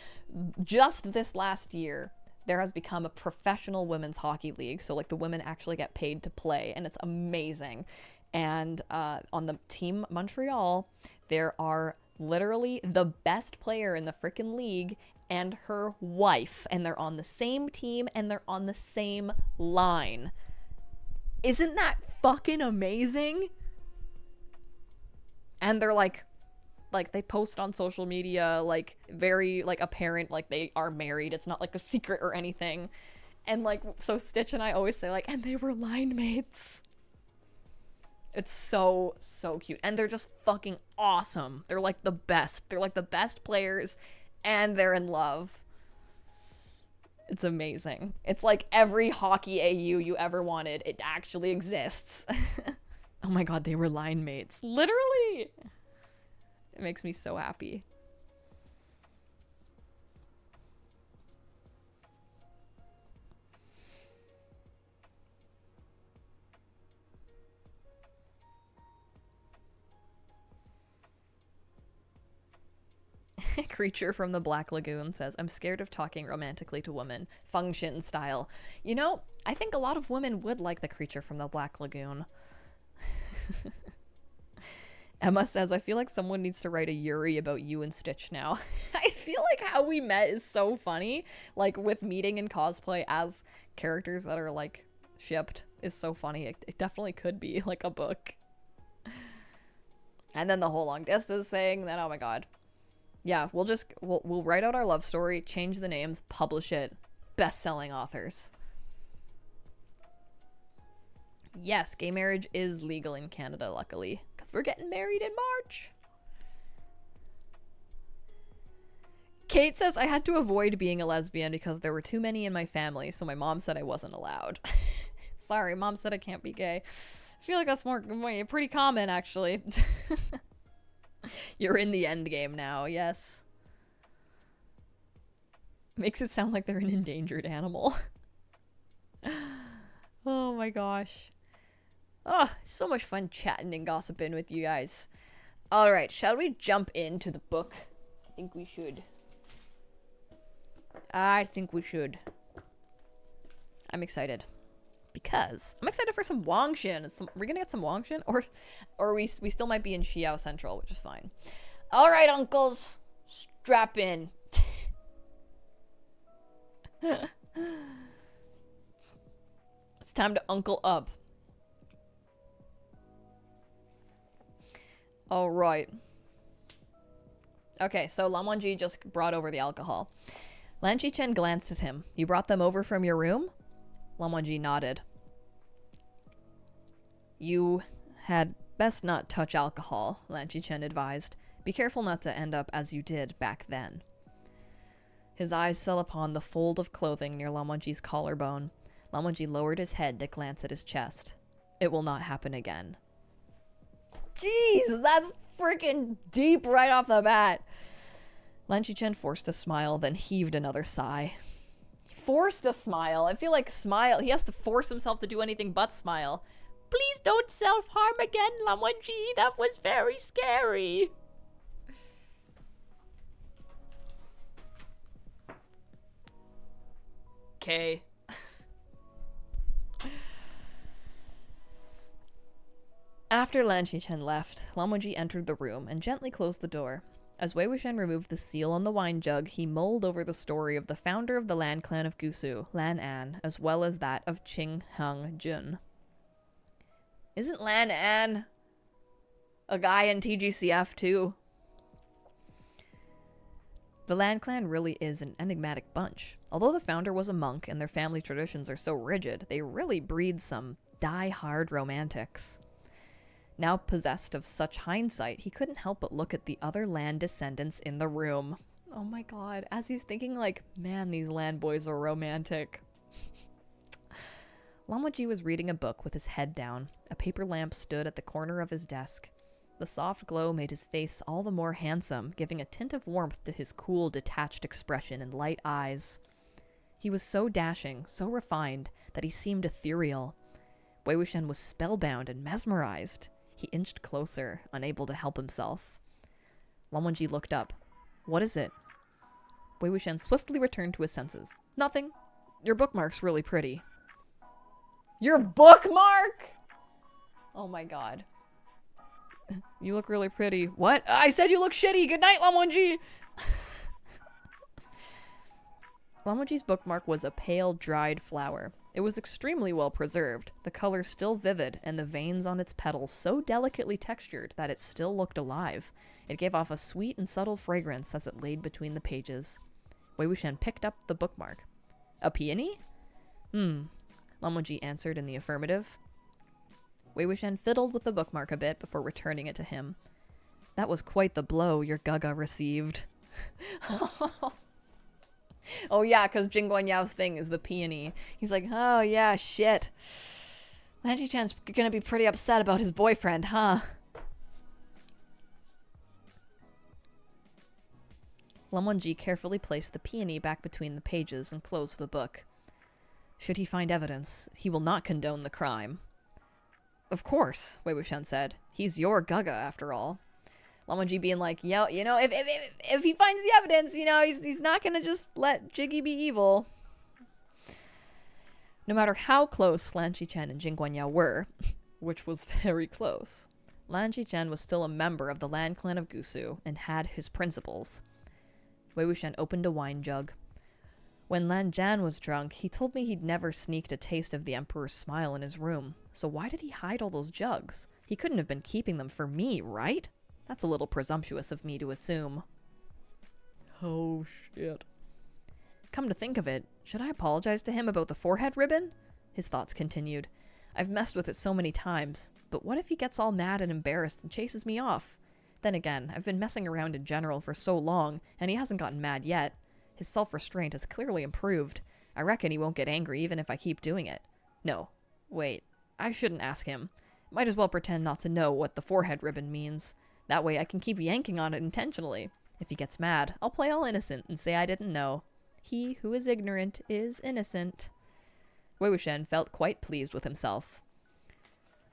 just this last year, there has become a professional women's hockey league. So, like, the women actually get paid to play, and it's amazing. And on the team Montreal, there are literally the best player in the frickin' league and her wife, and they're on the same team and they're on the same line. Isn't that fucking amazing? And they're like they post on social media, like, very, like, apparent, like, they are married. It's not like a secret or anything. And, like, so Stitch and I always say, like, and they were line mates. It's so, so cute. And they're just fucking awesome. They're like the best. They're like the best players, and they're in love. It's amazing. It's like every hockey AU you ever wanted. It actually exists. Oh my god, they were line mates. Literally! It makes me so happy. Creature from the Black Lagoon says, I'm scared of talking romantically to women. Function style. You know, I think a lot of women would like the Creature from the Black Lagoon. Emma says, I feel like someone needs to write a Yuri about you and Stitch now. I feel like how we met is so funny. Like, with meeting in cosplay as characters that are, like, shipped is so funny. It definitely could be, like, a book. And then the whole long distance thing, then, oh my god. Yeah, we'll write out our love story, change the names, publish it. Best-selling authors. Yes, gay marriage is legal in Canada, luckily. Because we're getting married in March. Kate says, I had to avoid being a lesbian because there were too many in my family, so my mom said I wasn't allowed. Sorry, mom said I can't be gay. I feel like that's pretty common, actually. You're in the end game now, yes. Makes it sound like they're an endangered animal. Oh my gosh. Oh, so much fun chatting and gossiping with you guys. Alright, shall we jump into the book? I think we should. I'm excited. Because I'm excited for some Wangshin. We're gonna get some Wangshin, or we still might be in Xiao Central, which is fine. All right, uncles, strap in. It's time to uncle up. All right. Okay, so Lan Wangji just brought over the alcohol. Lan Qichen glanced at him. You brought them over from your room? Lan Wangji nodded. You had best not touch alcohol, Lan Qichen advised. Be careful not to end up as you did back then. His eyes fell upon the fold of clothing near Lamonji's collarbone. Lamonji lowered his head to glance at his chest. It will not happen again. Jeez, that's freaking deep right off the bat. Lan-Chi-Chen forced a smile, then heaved another sigh. Forced a smile? I feel like he has to force himself to do anything but smile. Please don't self-harm again, Lamonji. That was very scary. Okay. After Lan-Chi-Chen left, Lamonji entered the room and gently closed the door. As Wei Wuxian removed the seal on the wine jug, he mulled over the story of the founder of the Lan clan of Gusu, Lan An, as well as that of Qing Hung Jun. Isn't Lan An a guy in TGCF too? The Lan clan really is an enigmatic bunch. Although the founder was a monk and their family traditions are so rigid, they really breed some die-hard romantics. Now possessed of such hindsight, he couldn't help but look at the other Lan descendants in the room. Oh my god, as he's thinking like, man, these Lan boys are romantic. Lamonji was reading a book with his head down. A paper lamp stood at the corner of his desk. The soft glow made his face all the more handsome, giving a tint of warmth to his cool, detached expression and light eyes. He was so dashing, so refined, that he seemed ethereal. Wei Wuxian was spellbound and mesmerized. He inched closer, unable to help himself. Lamonji looked up. What is it? Wei Wuxian swiftly returned to his senses. Nothing. Your bookmark's really pretty. Your bookmark?! Oh my god. You look really pretty. What? I said you look shitty! Good night, Lamonji! Lamonji's bookmark was a pale, dried flower. It was extremely well preserved, the color still vivid, and the veins on its petals so delicately textured that it still looked alive. It gave off a sweet and subtle fragrance as it laid between the pages. Wei Wuxian picked up the bookmark. A peony? Lamonji answered in the affirmative. Wei Wuxian fiddled with the bookmark a bit before returning it to him. That was quite the blow your Gaga received. Oh yeah, because Jing Guanyao's thing is the peony. He's like, oh yeah, shit. Lan-Chi-Chan's gonna be pretty upset about his boyfriend, huh? Lamonji carefully placed the peony back between the pages and closed the book. Should he find evidence, he will not condone the crime. Of course, Wei Wuxian said. He's your Gaga, after all. Lamonji being like, yeah, you know, if he finds the evidence, you know, he's not gonna just let Jiggy be evil. No matter how close Lan-Chi-Chen and Jing Guanyao were, which was very close, Lan-Chi-Chen was still a member of the Lan clan of Gusu and had his principles. Wei Wuxian opened a wine jug. When Lan Zhan was drunk, he told me he'd never sneaked a taste of the Emperor's smile in his room. So why did he hide all those jugs? He couldn't have been keeping them for me, right? That's a little presumptuous of me to assume. Oh, shit. Come to think of it, should I apologize to him about the forehead ribbon? His thoughts continued. I've messed with it so many times, but what if he gets all mad and embarrassed and chases me off? Then again, I've been messing around in general for so long, and he hasn't gotten mad yet. His self-restraint has clearly improved. I reckon he won't get angry even if I keep doing it. No. Wait. I shouldn't ask him. Might as well pretend not to know what the forehead ribbon means. That way I can keep yanking on it intentionally. If he gets mad, I'll play all innocent and say I didn't know. He who is ignorant is innocent. Wei Wuxian felt quite pleased with himself.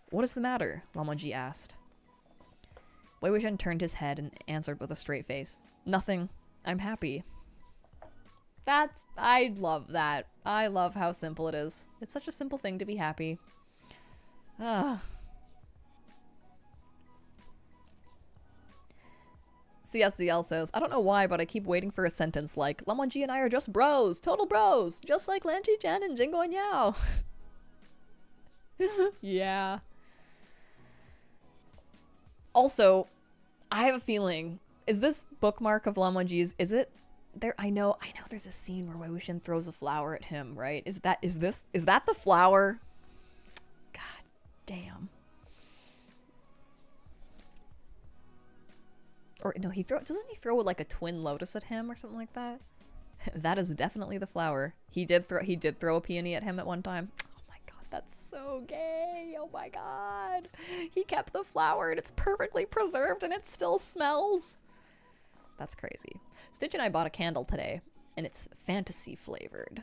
What is the matter? Lamonji asked. Wei Wuxian turned his head and answered with a straight face. Nothing. I'm happy. I love that. I love how simple it is. It's such a simple thing to be happy. CSCL says, I don't know why, but I keep waiting for a sentence like, Lamonji and I are just bros, total bros, just like Lan-Chi-Chen and Jing Guanyao. Yeah. Also, I have a feeling, is this bookmark of Lamonji's, is it there? I know there's a scene where Wei Wuxian throws a flower at him, right? Is that the flower? God damn. Or no, doesn't he throw like a twin lotus at him or something like that? That is definitely the flower. He did throw a peony at him at one time. Oh my god, that's so gay. Oh my god. He kept the flower and it's perfectly preserved and it still smells. That's crazy. Stitch and I bought a candle today and it's fantasy flavored.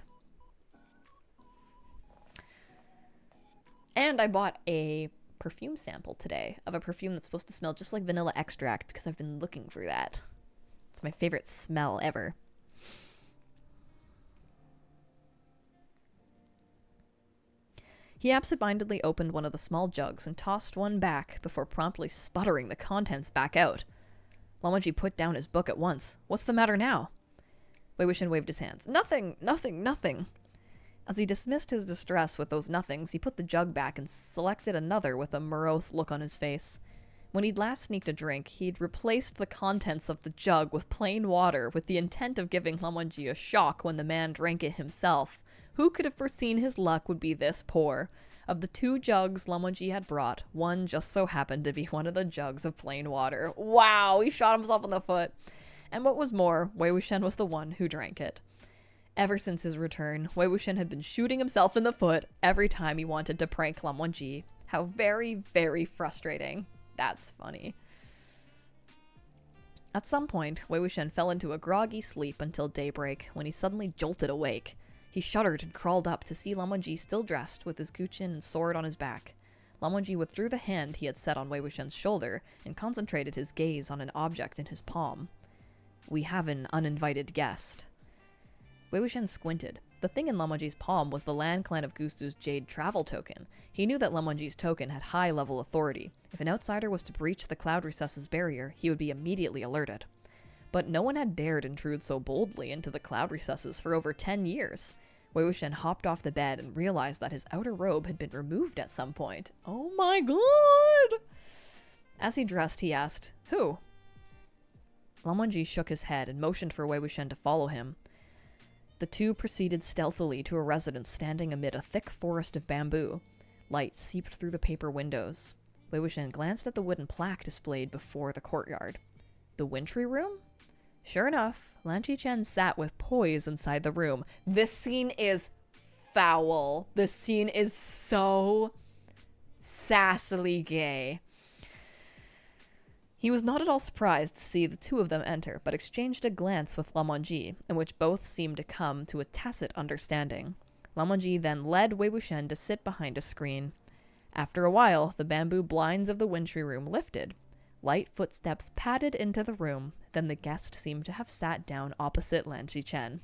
And I bought a perfume sample today of a perfume that's supposed to smell just like vanilla extract because I've been looking for that. It's my favorite smell ever. He absentmindedly opened one of the small jugs and tossed one back before promptly sputtering the contents back out. Lamonji put down his book at once. What's the matter now? Wei Wuxian waved his hands. Nothing, nothing, nothing. As he dismissed his distress with those nothings, he put the jug back and selected another with a morose look on his face. When he'd last sneaked a drink, he'd replaced the contents of the jug with plain water with the intent of giving Lamonji a shock when the man drank it himself. Who could have foreseen his luck would be this poor? Of the 2 jugs Lamonji had brought, one just so happened to be one of the jugs of plain water. Wow, he shot himself in the foot. And what was more, Wei Wuxian was the one who drank it. Ever since his return, Wei Wuxian had been shooting himself in the foot every time he wanted to prank Lamonji. How very, very frustrating. That's funny. At some point, Wei Wuxian fell into a groggy sleep until daybreak, when he suddenly jolted awake. He shuddered and crawled up to see Lamonji still dressed with his guqin and sword on his back. Lamonji withdrew the hand he had set on Wei Wuxian's shoulder and concentrated his gaze on an object in his palm. We have an uninvited guest. Wei Wuxian squinted. The thing in Lamonji's palm was the Lan Clan of Gustu's jade travel token. He knew that Lamonji's token had high-level authority. If an outsider was to breach the Cloud Recess's barrier, he would be immediately alerted. But no one had dared intrude so boldly into the Cloud Recesses for over 10 years. Wei Wuxian hopped off the bed and realized that his outer robe had been removed at some point. Oh my god! As he dressed, he asked, "Who?" Lamonji shook his head and motioned for Wei Wuxian to follow him. The two proceeded stealthily to a residence standing amid a thick forest of bamboo. Light seeped through the paper windows. Wei Wuxian glanced at the wooden plaque displayed before the courtyard. The wintry room? Sure enough, Lan Qichen sat with poise inside the room. This scene is foul. This scene is so sassily gay. He was not at all surprised to see the two of them enter, but exchanged a glance with Lamonji, in which both seemed to come to a tacit understanding. Lamonji then led Wei Wuxian to sit behind a screen. After a while, the bamboo blinds of the wintry room lifted. Light footsteps padded into the room, then the guest seemed to have sat down opposite Lan Qichen.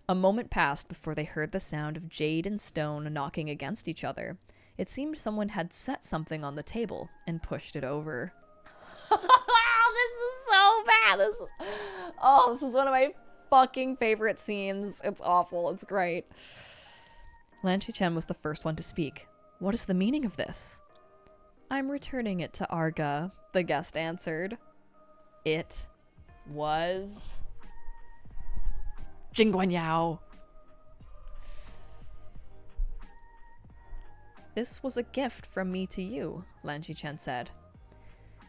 A moment passed before they heard the sound of jade and stone knocking against each other. It seemed someone had set something on the table and pushed it over. This is so bad. This is one of my fucking favorite scenes. It's awful. It's great. Lan Qichen was the first one to speak. What is the meaning of this? I'm returning it to Arga, the guest answered. It was Jingguanyao. This was a gift from me to you, Lan Qichen said.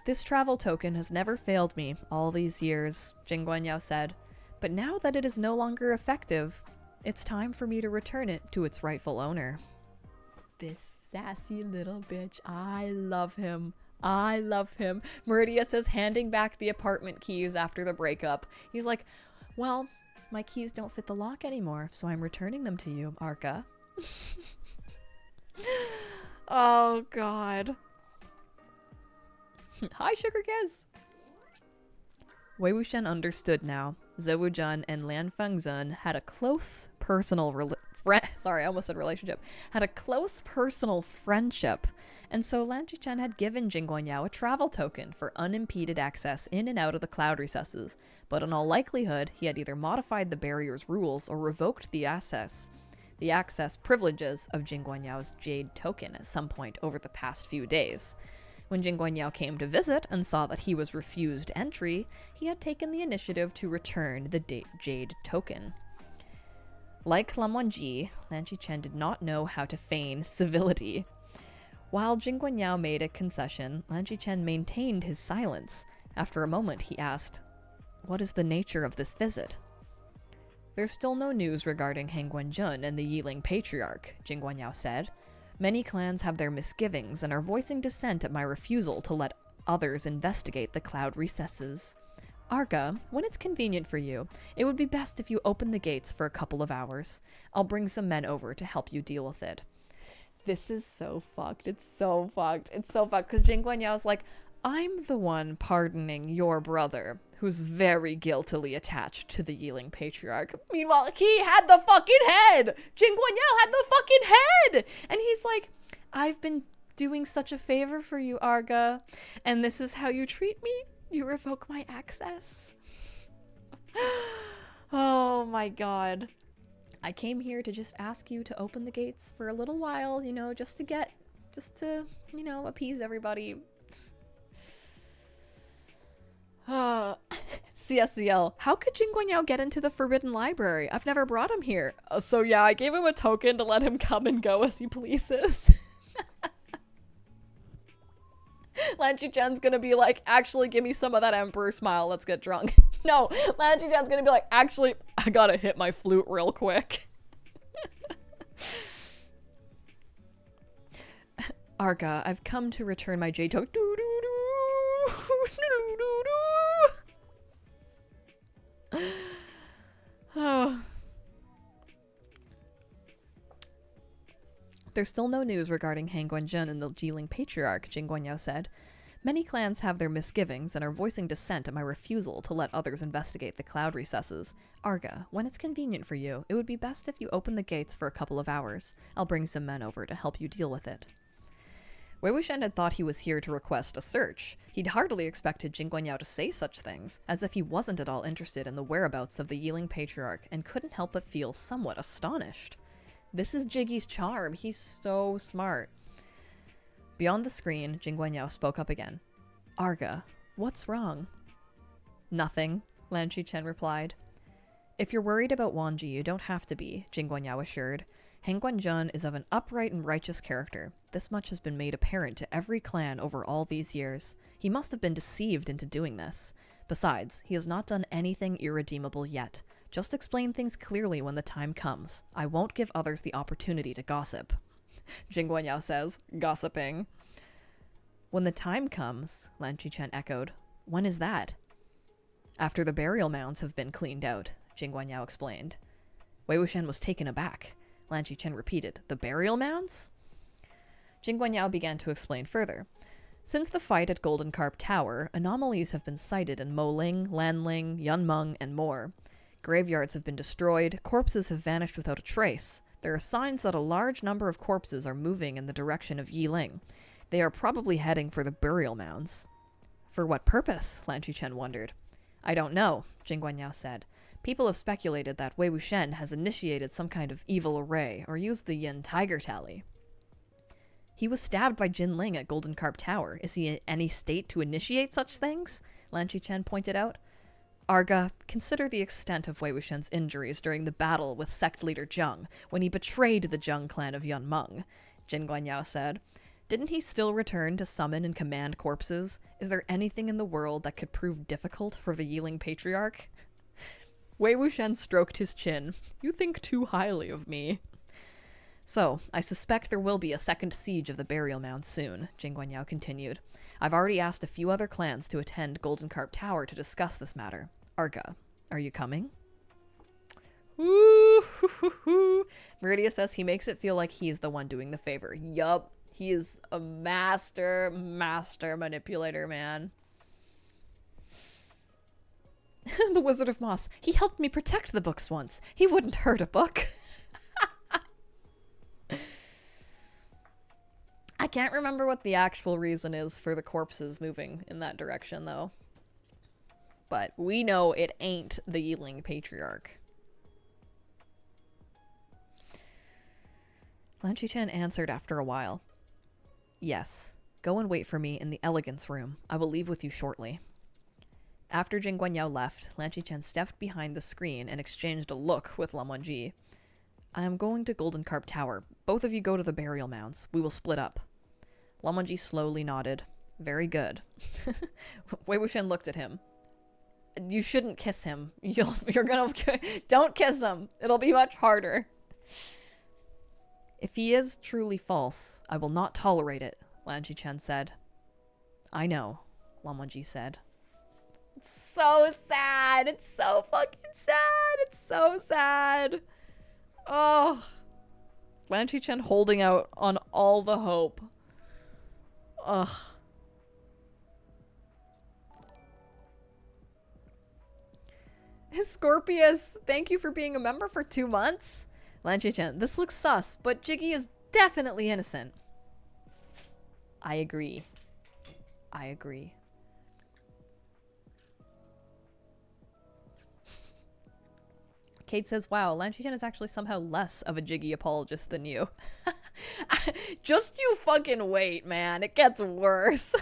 This travel token has never failed me all these years, Jingguanyao said, but now that it is no longer effective, it's time for me to return it to its rightful owner. This sassy little bitch, I love him. I love him. Meridia says handing back the apartment keys after the breakup. He's like, well, my keys don't fit the lock anymore, so I'm returning them to you, Arca. Oh, God. Hi, Sugar Kiss! Wei Wuxian understood now. Zhou Wuzhen and Lan Fengzhen had a close personal had a close personal friendship, and so Lan Qichen had given Jingguanyao a travel token for unimpeded access in and out of the Cloud Recesses, but in all likelihood he had either modified the barrier's rules or revoked the access privileges of Jingguanyao's jade token at some point over the past few days. When Jingguanyao came to visit and saw that he was refused entry, he had taken the initiative to return the jade token. Like Lamonji, Lan Qichen did not know how to feign civility. While Jingguanyao made a concession, Lan Qichen maintained his silence. After a moment, he asked, "What is the nature of this visit?" There's still no news regarding Hangguan-jun and the Yiling Patriarch, Jing Guanyao said. Many clans have their misgivings and are voicing dissent at my refusal to let others investigate the cloud recesses. Arga, when it's convenient for you, it would be best if you open the gates for a couple of hours. I'll bring some men over to help you deal with it. This is so fucked. It's so fucked. It's so fucked because Jing Guanyao's like, I'm the one pardoning your brother, who's very guiltily attached to the Yiling Patriarch. Meanwhile, he had the fucking head! Jing Guanyao had the fucking head! And he's like, I've been doing such a favor for you, Arga, and this is how you treat me? You revoke my access? Oh my god. I came here to just ask you to open the gates for a little while, you know, just to, you know, appease everybody. CSCL, how could Jing Guanyao get into the Forbidden Library? I've never brought him here. So yeah, I gave him a token to let him come and go as he pleases. Lan Qiquan's gonna be like, actually give me some of that Emperor smile, let's get drunk. No, Lan Qiquan's gonna be like, actually, I gotta hit my flute real quick. Arga, I've come to return my J token. Oh. There's still no news regarding Hangguan-jun and the Yiling Patriarch, Jing Guanyao said. Many clans have their misgivings and are voicing dissent at my refusal to let others investigate the cloud recesses. Arga, when it's convenient for you, it would be best if you open the gates for a couple of hours. I'll bring some men over to help you deal with it. Wei Wuxian had thought he was here to request a search. He'd hardly expected Jing Guanyao to say such things, as if he wasn't at all interested in the whereabouts of the Yiling Patriarch, and couldn't help but feel somewhat astonished. This is Jiggy's charm. He's so smart. Beyond the screen, Jing Guanyao spoke up again. Arga, what's wrong? Nothing, Lan Qichen replied. If you're worried about Wanji, you don't have to be, Jing Guanyao assured. Hangguan-jun is of an upright and righteous character. This much has been made apparent to every clan over all these years. He must have been deceived into doing this. Besides, he has not done anything irredeemable yet. Just explain things clearly when the time comes. I won't give others the opportunity to gossip. Jing Guanyao says, gossiping. When the time comes, Lan Qichen echoed. When is that? After the burial mounds have been cleaned out, Jing Guanyao explained. Wei Wuxian was taken aback. Lan Qichen repeated, the burial mounds? Jing Guanyao began to explain further. Since the fight at Golden Carp Tower, anomalies have been sighted in Moling, Lanling, Yunmeng, and more. Graveyards have been destroyed, corpses have vanished without a trace. There are signs that a large number of corpses are moving in the direction of Yiling. They are probably heading for the burial mounds. For what purpose? Lan Qichen wondered. I don't know, Jing Guanyao said. People have speculated that Wei Wuxian has initiated some kind of evil array, or used the Yin Tiger Tally. He was stabbed by Jin Ling at Golden Carp Tower. Is he in any state to initiate such things? Lan Qichen pointed out. Arga, consider the extent of Wei Wuxian's injuries during the battle with sect leader Zheng, when he betrayed the Zheng clan of Yunmeng, Jin Guanyao said. Didn't he still return to summon and command corpses? Is there anything in the world that could prove difficult for the Yiling Patriarch? Wei Wuxian stroked his chin. You think too highly of me. So, I suspect there will be a second siege of the burial mound soon, Jing Guanyao continued. I've already asked a few other clans to attend Golden Carp Tower to discuss this matter. Arga, are you coming? Woo! Meridia says he makes it feel like he's the one doing the favor. Yup, he is a master manipulator, man. The Wizard of Moss. He helped me protect the books once. He wouldn't hurt a book. I can't remember what the actual reason is for the corpses moving in that direction, though. But we know it ain't the Yiling Patriarch. Lan Qichen answered after a while. Yes. Go and wait for me in the elegance room. I will leave with you shortly. After Jing Guanyao left, Lan Qichen stepped behind the screen and exchanged a look with Lan Wangji. I am going to Golden Carp Tower. Both of you go to the burial mounds. We will split up. Lan Wangji slowly nodded. Very good. Wei Wuxian looked at him. You shouldn't kiss him. You're gonna... Don't kiss him. It'll be much harder. If he is truly false, I will not tolerate it, Lan Chen said. I know, Lan Wangji said. It's so sad. It's so fucking sad. It's so sad. Oh. Lan Chen holding out on all the hope. Ugh. Scorpius, thank you for being a member for 2 months. Lan Chen, this looks sus, but Jgy is definitely innocent. I agree. I agree. Kate says, wow, Lan Chen is actually somehow less of a Jgy apologist than you. Just you fucking wait, man. It gets worse.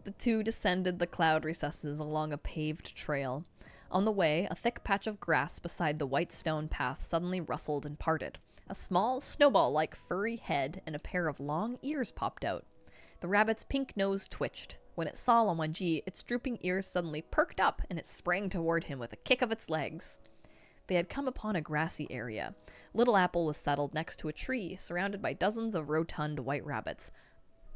The two descended the cloud recesses along a paved trail. On the way, a thick patch of grass beside the white stone path suddenly rustled and parted. A small, snowball-like furry head and a pair of long ears popped out. The rabbit's pink nose twitched. When it saw Lan Wangji, its drooping ears suddenly perked up and it sprang toward him with a kick of its legs. They had come upon a grassy area. Little Apple was settled next to a tree, surrounded by dozens of rotund white rabbits.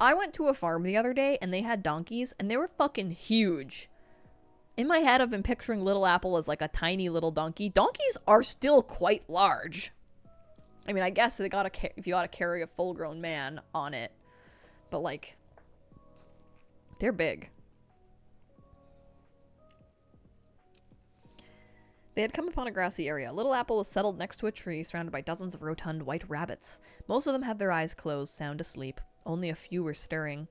I went to a farm the other day and they had donkeys and they were fucking huge. In my head, I've been picturing Little Apple as like a tiny little donkey. Donkeys are still quite large. I mean, I guess they gotta if you gotta carry a full-grown man on it, but like, they're big. They had come upon a grassy area. Little Apple was settled next to a tree, surrounded by dozens of rotund white rabbits. Most of them had their eyes closed, sound asleep. Only a few were stirring.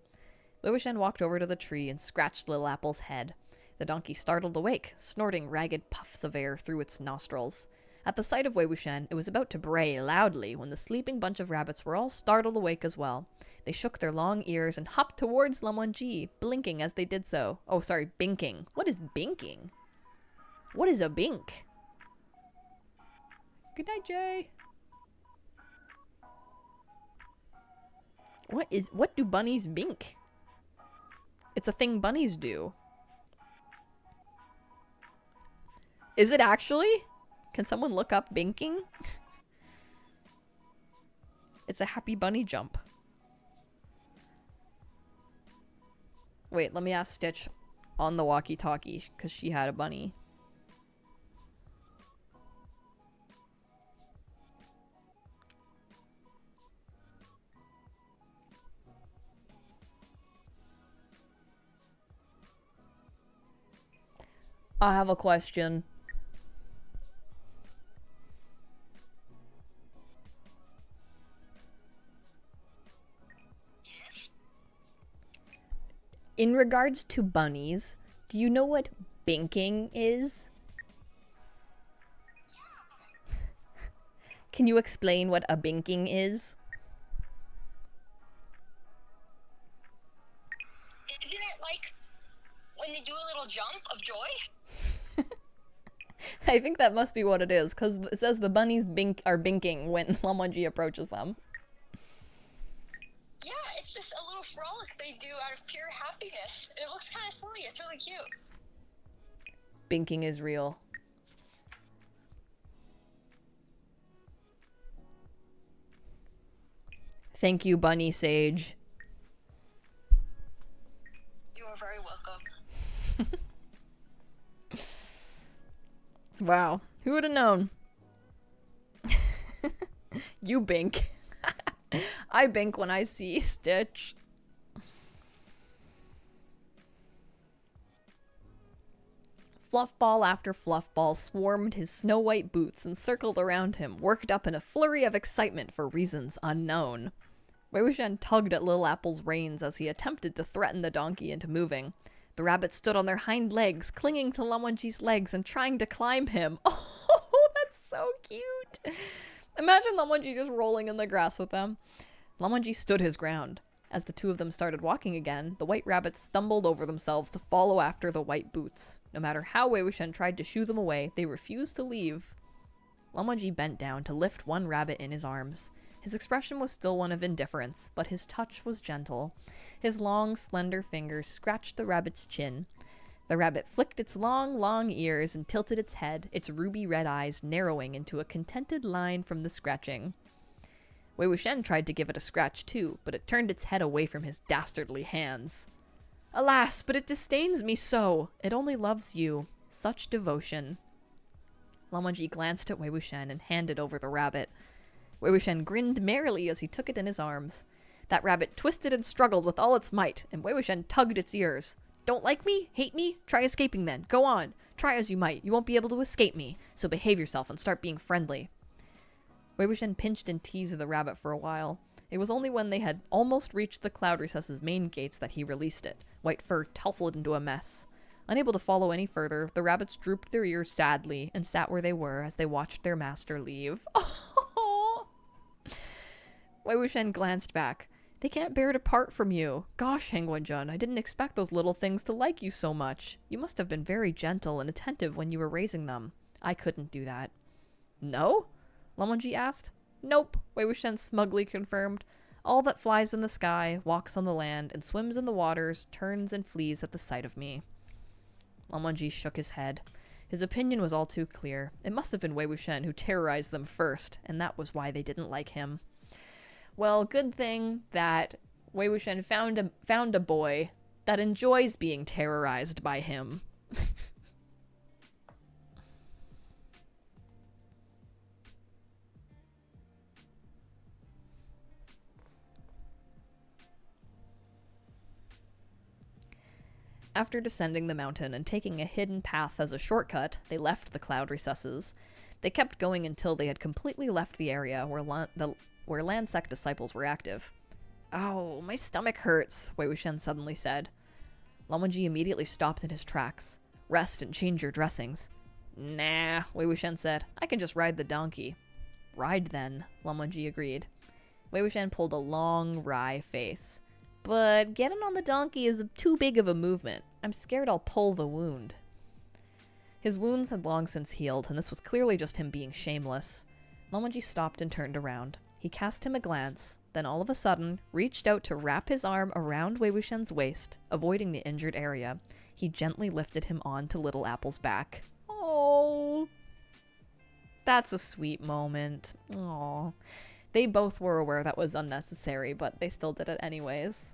Wei Wuxian walked over to the tree and scratched Little Apple's head. The donkey startled awake, snorting ragged puffs of air through its nostrils. At the sight of Wei Wuxian, it was about to bray loudly when the sleeping bunch of rabbits were all startled awake as well. They shook their long ears and hopped towards Lan Wangji, blinking as they did so. Oh, sorry, binking. What is binking? What is a bink? Good night, Jay. What do bunnies bink? It's a thing bunnies do. Is it actually? Can someone look up binking? It's a happy bunny jump. Wait, let me ask Stitch on the walkie-talkie, because she had a bunny. I have a question. In regards to bunnies, do you know what binking is? Can you explain what a binking is? Isn't it like when they do a little jump of joy? I think that must be what it is, because it says the bunnies are binking when Lan Wangji approaches them. Yeah, it's just a little frolic they do out of pure happiness. It looks kind of silly. It's really cute. Binking is real. Thank you, Bunny Sage. You are very welcome. Wow, who would have known? You bink. I bink when I see Stitch. Fluffball after Fluffball swarmed his snow-white boots and circled around him, worked up in a flurry of excitement for reasons unknown. Wei Wuxian tugged at Little Apple's reins as he attempted to threaten the donkey into moving. The rabbits stood on their hind legs, clinging to Lan Wangji's legs and trying to climb him. Oh, that's so cute! Imagine Lan Wangji just rolling in the grass with them. Lan Wangji stood his ground. As the two of them started walking again, the white rabbits stumbled over themselves to follow after the white boots. No matter how Wei Wuxian tried to shoo them away, they refused to leave. Lamonji bent down to lift one rabbit in his arms. His expression was still one of indifference, but his touch was gentle. His long, slender fingers scratched the rabbit's chin. The rabbit flicked its long, long ears and tilted its head, its ruby red eyes narrowing into a contented line from the scratching. Wei Wuxian tried to give it a scratch too, but it turned its head away from his dastardly hands. Alas, but it disdains me so! It only loves you. Such devotion. Lamonji glanced at Wei Wuxian and handed over the rabbit. Wei Wuxian grinned merrily as he took it in his arms. That rabbit twisted and struggled with all its might, and Wei Wuxian tugged its ears. Don't like me? Hate me? Try escaping then. Go on. Try as you might. You won't be able to escape me. So behave yourself and start being friendly. Wei Wuxian pinched and teased the rabbit for a while. It was only when they had almost reached the cloud recess's main gates that he released it. White fur tousled into a mess. Unable to follow any further, the rabbits drooped their ears sadly and sat where they were as they watched their master leave. Wei Wuxian glanced back. They can't bear to part from you. Gosh, Hengwenjun, I didn't expect those little things to like you so much. You must have been very gentle and attentive when you were raising them. I couldn't do that. No? Lamonji asked. Nope, Wei Wuxian smugly confirmed. All that flies in the sky, walks on the land, and swims in the waters, turns and flees at the sight of me. Lamonji shook his head. His opinion was all too clear. It must have been Wei Wuxian who terrorized them first, and that was why they didn't like him. Well, good thing that Wei Wuxian found a boy that enjoys being terrorized by him. After descending the mountain and taking a hidden path as a shortcut, they left the cloud recesses. They kept going until they had completely left the area where land sect disciples were active. Ow, my stomach hurts, Wei Wuxian suddenly said. Lamonji immediately stopped in his tracks. Rest and change your dressings. Nah, Wei Wuxian said. I can just ride the donkey. Ride then, Lamonji agreed. Wei Wuxian pulled a long, wry face. But getting on the donkey is too big of a movement. I'm scared I'll pull the wound. His wounds had long since healed, and this was clearly just him being shameless. Lamonji stopped and turned around. He cast him a glance, then all of a sudden reached out to wrap his arm around Wei Wuxian's waist, avoiding the injured area. He gently lifted him onto Little Apple's back. Oh, that's a sweet moment. Aw. They both were aware that was unnecessary, but they still did it anyways.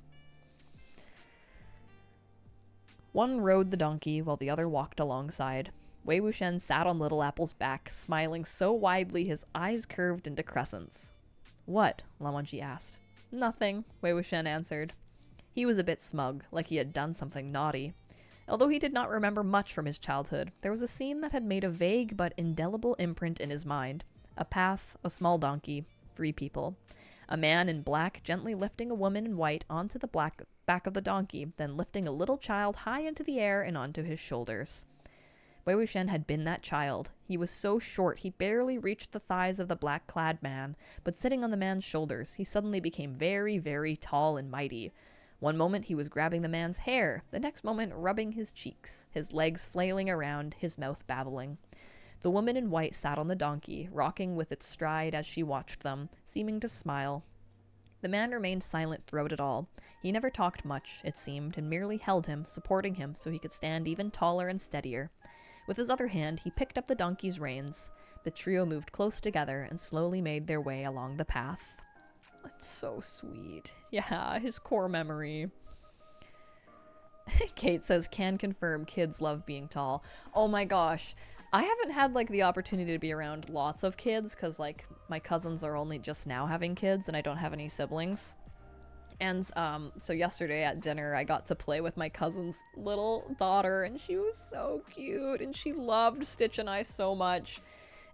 One rode the donkey while the other walked alongside. Wei Wuxian sat on Little Apple's back, smiling so widely his eyes curved into crescents. What? Lamonji asked. Nothing, Wei Wuxian answered. He was a bit smug, like he had done something naughty. Although he did not remember much from his childhood, there was a scene that had made a vague but indelible imprint in his mind. A path, a small donkey, 3 people. A man in black gently lifting a woman in white onto the back of the donkey, then lifting a little child high into the air and onto his shoulders. Wei Wuxian had been that child. He was so short he barely reached the thighs of the black-clad man, but sitting on the man's shoulders, he suddenly became very, very tall and mighty. One moment he was grabbing the man's hair, the next moment rubbing his cheeks, his legs flailing around, his mouth babbling. The woman in white sat on the donkey, rocking with its stride as she watched them, seeming to smile. The man remained silent throughout it all. He never talked much, it seemed, and merely held him, supporting him so he could stand even taller and steadier. With his other hand, he picked up the donkey's reins. The trio moved close together and slowly made their way along the path. It's so sweet. Yeah, his core memory. Kate says, can confirm kids love being tall. Oh my gosh. I haven't had, like, the opportunity to be around lots of kids because, like, my cousins are only just now having kids and I don't have any siblings. And, so yesterday at dinner, I got to play with my cousin's little daughter and she was so cute and she loved Stitch and I so much.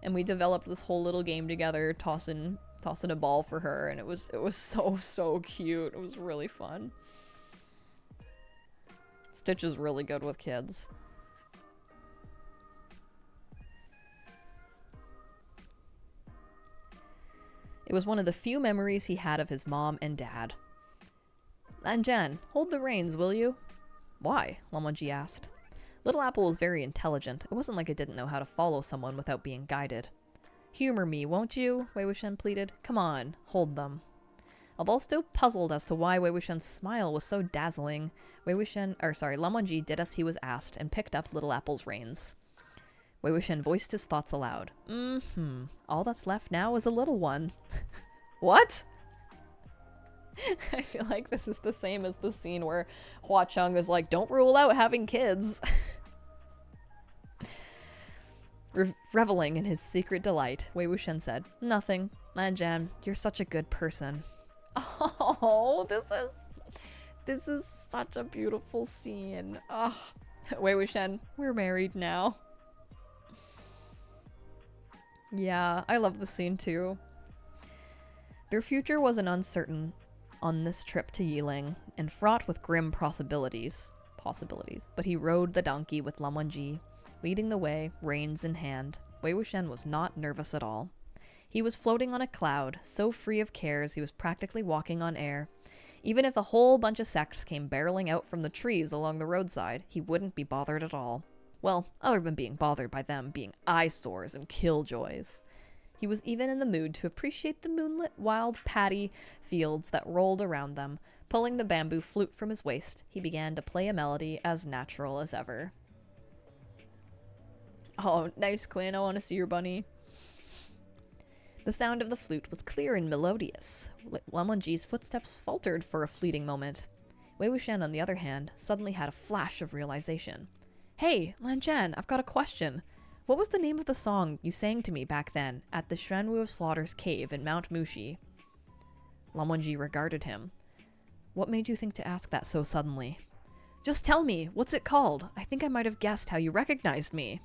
And we developed this whole little game together, tossing a ball for her, and it was so cute. It was really fun. Stitch is really good with kids. It was one of the few memories he had of his mom and dad. Lanjan, hold the reins, will you? Why? Lamonji asked. Little Apple was very intelligent. It wasn't like it didn't know how to follow someone without being guided. Humor me, won't you? Wei Wuxian pleaded. Come on, hold them. Although still puzzled as to why Wei Wuxian's smile was so dazzling, Lan Wangji did as he was asked and picked up Little Apple's reins. Wei Wuxian voiced his thoughts aloud. All that's left now is a little one. What? I feel like this is the same as the scene where Hua Cheng is like, don't rule out having kids. Reveling in his secret delight, Wei Wuxian said, Nothing. Lan Zhan, you're such a good person. Oh, this is such a beautiful scene. Oh, Wei Wuxian, we're married now. Yeah, I love the scene too. Their future wasn't uncertain on this trip to Yiling, and fraught with grim possibilities. But he rode the donkey with Lan Wangji, leading the way, reins in hand. Wei Wuxian was not nervous at all. He was floating on a cloud, so free of cares he was practically walking on air. Even if a whole bunch of sects came barreling out from the trees along the roadside, he wouldn't be bothered at all. Well, other than being bothered by them being eyesores and killjoys. He was even in the mood to appreciate the moonlit wild paddy fields that rolled around them. Pulling the bamboo flute from his waist, he began to play a melody as natural as ever. Oh, nice, Quinn. I want to see your bunny. The sound of the flute was clear and melodious. Lan Wangji's footsteps faltered for a fleeting moment. Wei Wuxian, on the other hand, suddenly had a flash of realization. Hey, Lan Zhan, I've got a question. What was the name of the song you sang to me back then at the Xuanwu of Slaughter's cave in Mount Mushi? Lan Wangji regarded him. What made you think to ask that so suddenly? Just tell me, what's it called? I think I might have guessed how you recognized me.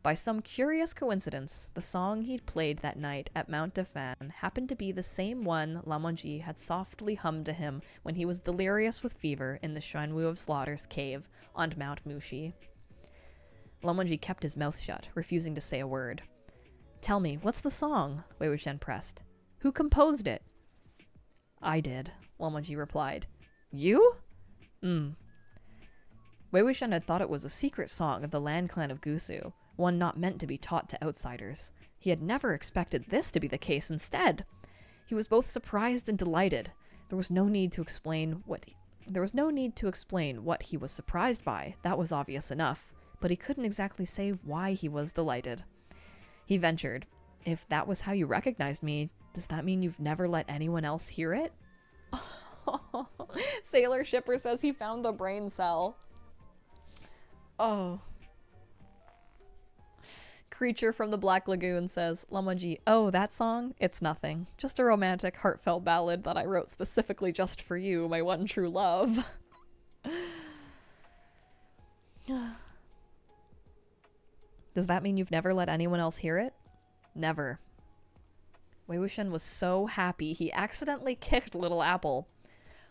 By some curious coincidence, the song he'd played that night at Mount Defan happened to be the same one Lan Wangji had softly hummed to him when he was delirious with fever in the Xuanwu of Slaughter's cave on Mount Mushi. Lan Wangji kept his mouth shut, refusing to say a word. Tell me, what's the song? Wei Wuxian pressed. Who composed it? I did, Lan Wangji replied. You? Wei Wuxian had thought it was a secret song of the Lan clan of Gusu, one not meant to be taught to outsiders. He had never expected this to be the case instead. He was both surprised and delighted. There was no need to explain what he was surprised by. That was obvious enough, but he couldn't exactly say why he was delighted. He ventured, If that was how you recognized me, does that mean you've never let anyone else hear it? Sailor Shipper says he found the brain cell. Oh. Creature from the Black Lagoon says, Lan Wangji, oh, that song? It's nothing. Just a romantic, heartfelt ballad that I wrote specifically just for you, my one true love. Does that mean you've never let anyone else hear it? Never. Wei Wuxian was so happy he accidentally kicked Little Apple.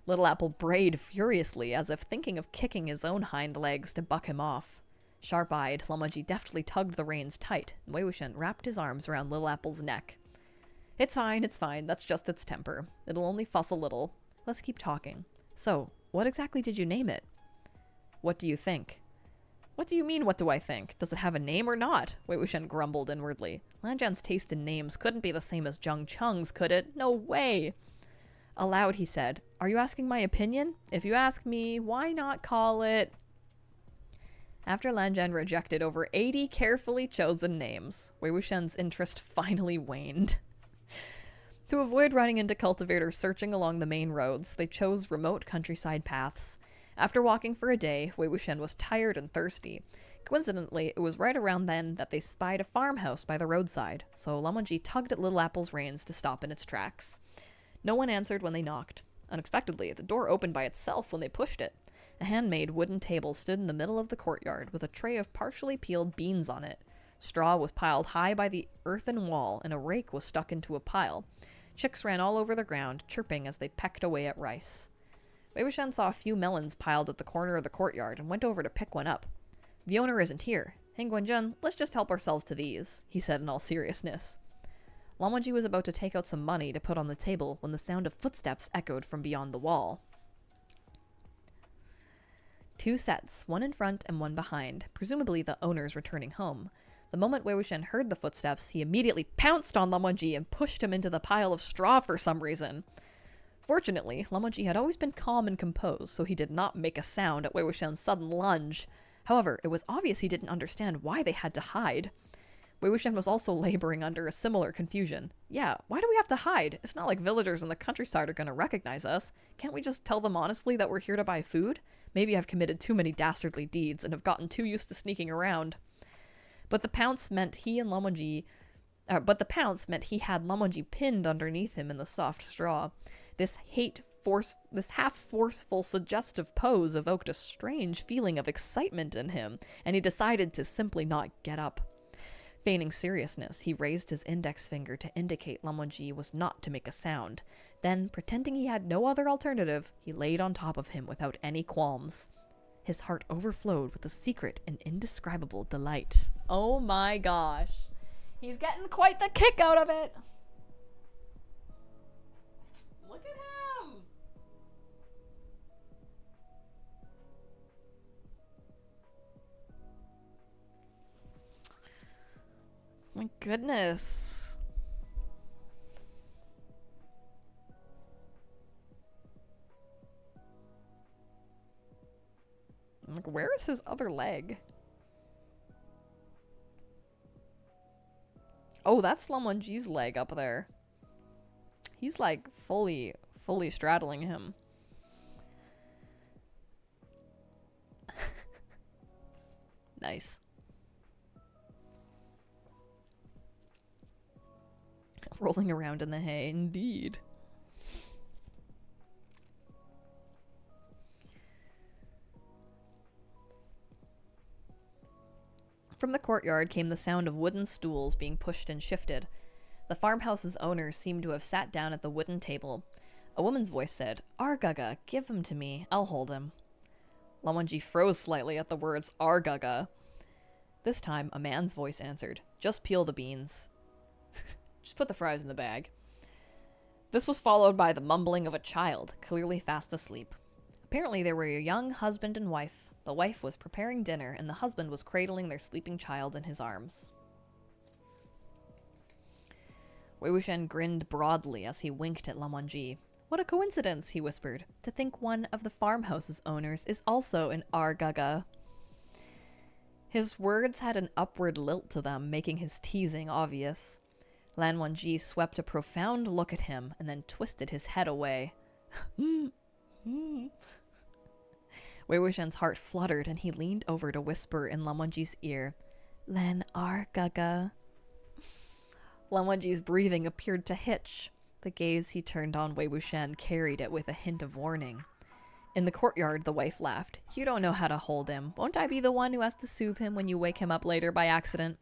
Little Apple brayed furiously as if thinking of kicking his own hind legs to buck him off. Sharp-eyed, Lan Wangji deftly tugged the reins tight, and Wei Wuxian wrapped his arms around Little Apple's neck. It's fine, that's just its temper. It'll only fuss a little. Let's keep talking. So, what exactly did you name it? What do you think? What do you mean, what do I think? Does it have a name or not? Wei Wuxian grumbled inwardly. Lan Zhan's taste in names couldn't be the same as Zheng Cheng's, could it? No way! Aloud, he said, Are you asking my opinion? If you ask me, why not call it... After Lan Zhan rejected over 80 carefully chosen names, Wei Wuxian's interest finally waned. To avoid running into cultivators searching along the main roads, they chose remote countryside paths. After walking for a day, Wei Wuxian was tired and thirsty. Coincidentally, it was right around then that they spied a farmhouse by the roadside, so Lan Wangji tugged at Little Apple's reins to stop in its tracks. No one answered when they knocked. Unexpectedly, the door opened by itself when they pushed it. A handmade wooden table stood in the middle of the courtyard with a tray of partially peeled beans on it. Straw was piled high by the earthen wall, and a rake was stuck into a pile. Chicks ran all over the ground, chirping as they pecked away at rice. Wei Wuxian saw a few melons piled at the corner of the courtyard and went over to pick one up. The owner isn't here. Heng Guanzhen, let's just help ourselves to these, he said in all seriousness. Lan Wangji was about to take out some money to put on the table when the sound of footsteps echoed from beyond the wall. 2 sets, one in front and one behind, presumably the owners returning home. The moment Wei Wuxian heard the footsteps, he immediately pounced on Lan Wangji and pushed him into the pile of straw for some reason. Fortunately, Lan Wangji had always been calm and composed, so he did not make a sound at Wei Wuxian's sudden lunge. However, it was obvious he didn't understand why they had to hide. Wei Wuxian was also laboring under a similar confusion. Yeah, why do we have to hide? It's not like villagers in the countryside are going to recognize us. Can't we just tell them honestly that we're here to buy food? Maybe I've committed too many dastardly deeds and have gotten too used to sneaking around. But the pounce meant he had Lan Wangji pinned underneath him in the soft straw. This half forceful, suggestive pose evoked a strange feeling of excitement in him, and he decided to simply not get up. Feigning seriousness, he raised his index finger to indicate Lan Wangji was not to make a sound. Then, pretending he had no other alternative, he laid on top of him without any qualms. His heart overflowed with a secret and indescribable delight. Oh my gosh. He's getting quite the kick out of it. Look at him. My goodness. Like, where is his other leg? Oh, that's Lan Wangji's leg up there. He's like fully straddling him. Nice. Rolling around in the hay, indeed. From the courtyard came the sound of wooden stools being pushed and shifted. The farmhouse's owners seemed to have sat down at the wooden table. A woman's voice said, "Argaga, give him to me. I'll hold him." Lan Wangji froze slightly at the words Argaga. This time, a man's voice answered, "Just peel the beans." Just put the fries in the bag. This was followed by the mumbling of a child, clearly fast asleep. Apparently they were a young husband and wife. The wife was preparing dinner, and the husband was cradling their sleeping child in his arms. Wei Wuxian grinned broadly as he winked at Lan Wangji. "What a coincidence," he whispered, "to think one of the farmhouse's owners is also an Argaga." His words had an upward lilt to them, making his teasing obvious. Lan Wangji swept a profound look at him and then twisted his head away. Wei Wuxian's heart fluttered and he leaned over to whisper in Lan Wangji's ear, "Lan Argaga." Lan Wangji's breathing appeared to hitch. The gaze he turned on Wei Wuxian carried it with a hint of warning. In the courtyard, the wife laughed. "You don't know how to hold him. Won't I be the one who has to soothe him when you wake him up later by accident?"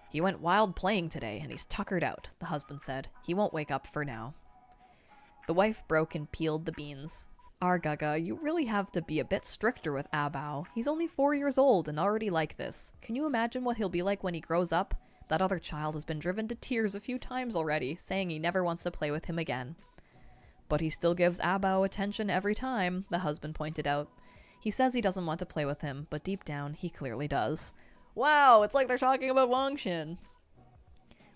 "He went wild playing today, and he's tuckered out," the husband said. "He won't wake up for now." The wife broke and peeled the beans. "Argaga, you really have to be a bit stricter with Abao. He's only 4 years old and already like this. Can you imagine what he'll be like when he grows up? That other child has been driven to tears a few times already, saying he never wants to play with him again." "But he still gives Abao attention every time," the husband pointed out. "He says he doesn't want to play with him, but deep down, he clearly does." Wow, it's like they're talking about Wangxin.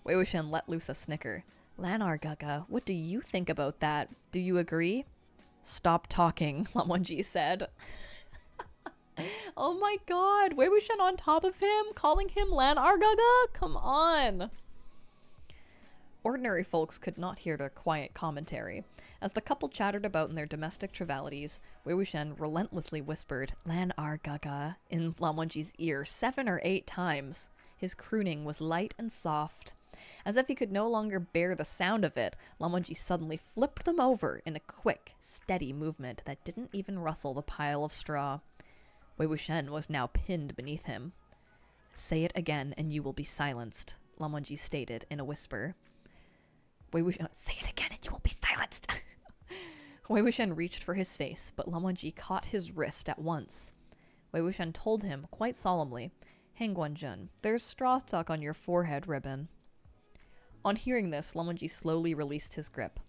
Wei Wuxian let loose a snicker. "Lan Argaga, what do you think about that? Do you agree?" "Stop talking," Lan Wangji said. Oh my god, Wei Wuxian on top of him, calling him Lan Argaga? Come on! Ordinary folks could not hear their quiet commentary. As the couple chattered about in their domestic trivialities, Wei Wuxian relentlessly whispered "Lan Argaga" in Lan Wangji's ear 7 or 8 times. His crooning was light and soft. As if he could no longer bear the sound of it, Lan Wangji suddenly flipped them over in a quick, steady movement that didn't even rustle the pile of straw. Wei Wuxian was now pinned beneath him. "Say it again and you will be silenced," Lan Wangji stated in a whisper. Wei Wuxian, "Say it again and you will be silenced!" Wei Wuxian reached for his face, but Lan Wangji caught his wrist at once. Wei Wuxian told him, quite solemnly, "Hang Guanjun, there's straw stuck on your forehead ribbon." On hearing this, Lan Wangji slowly released his grip.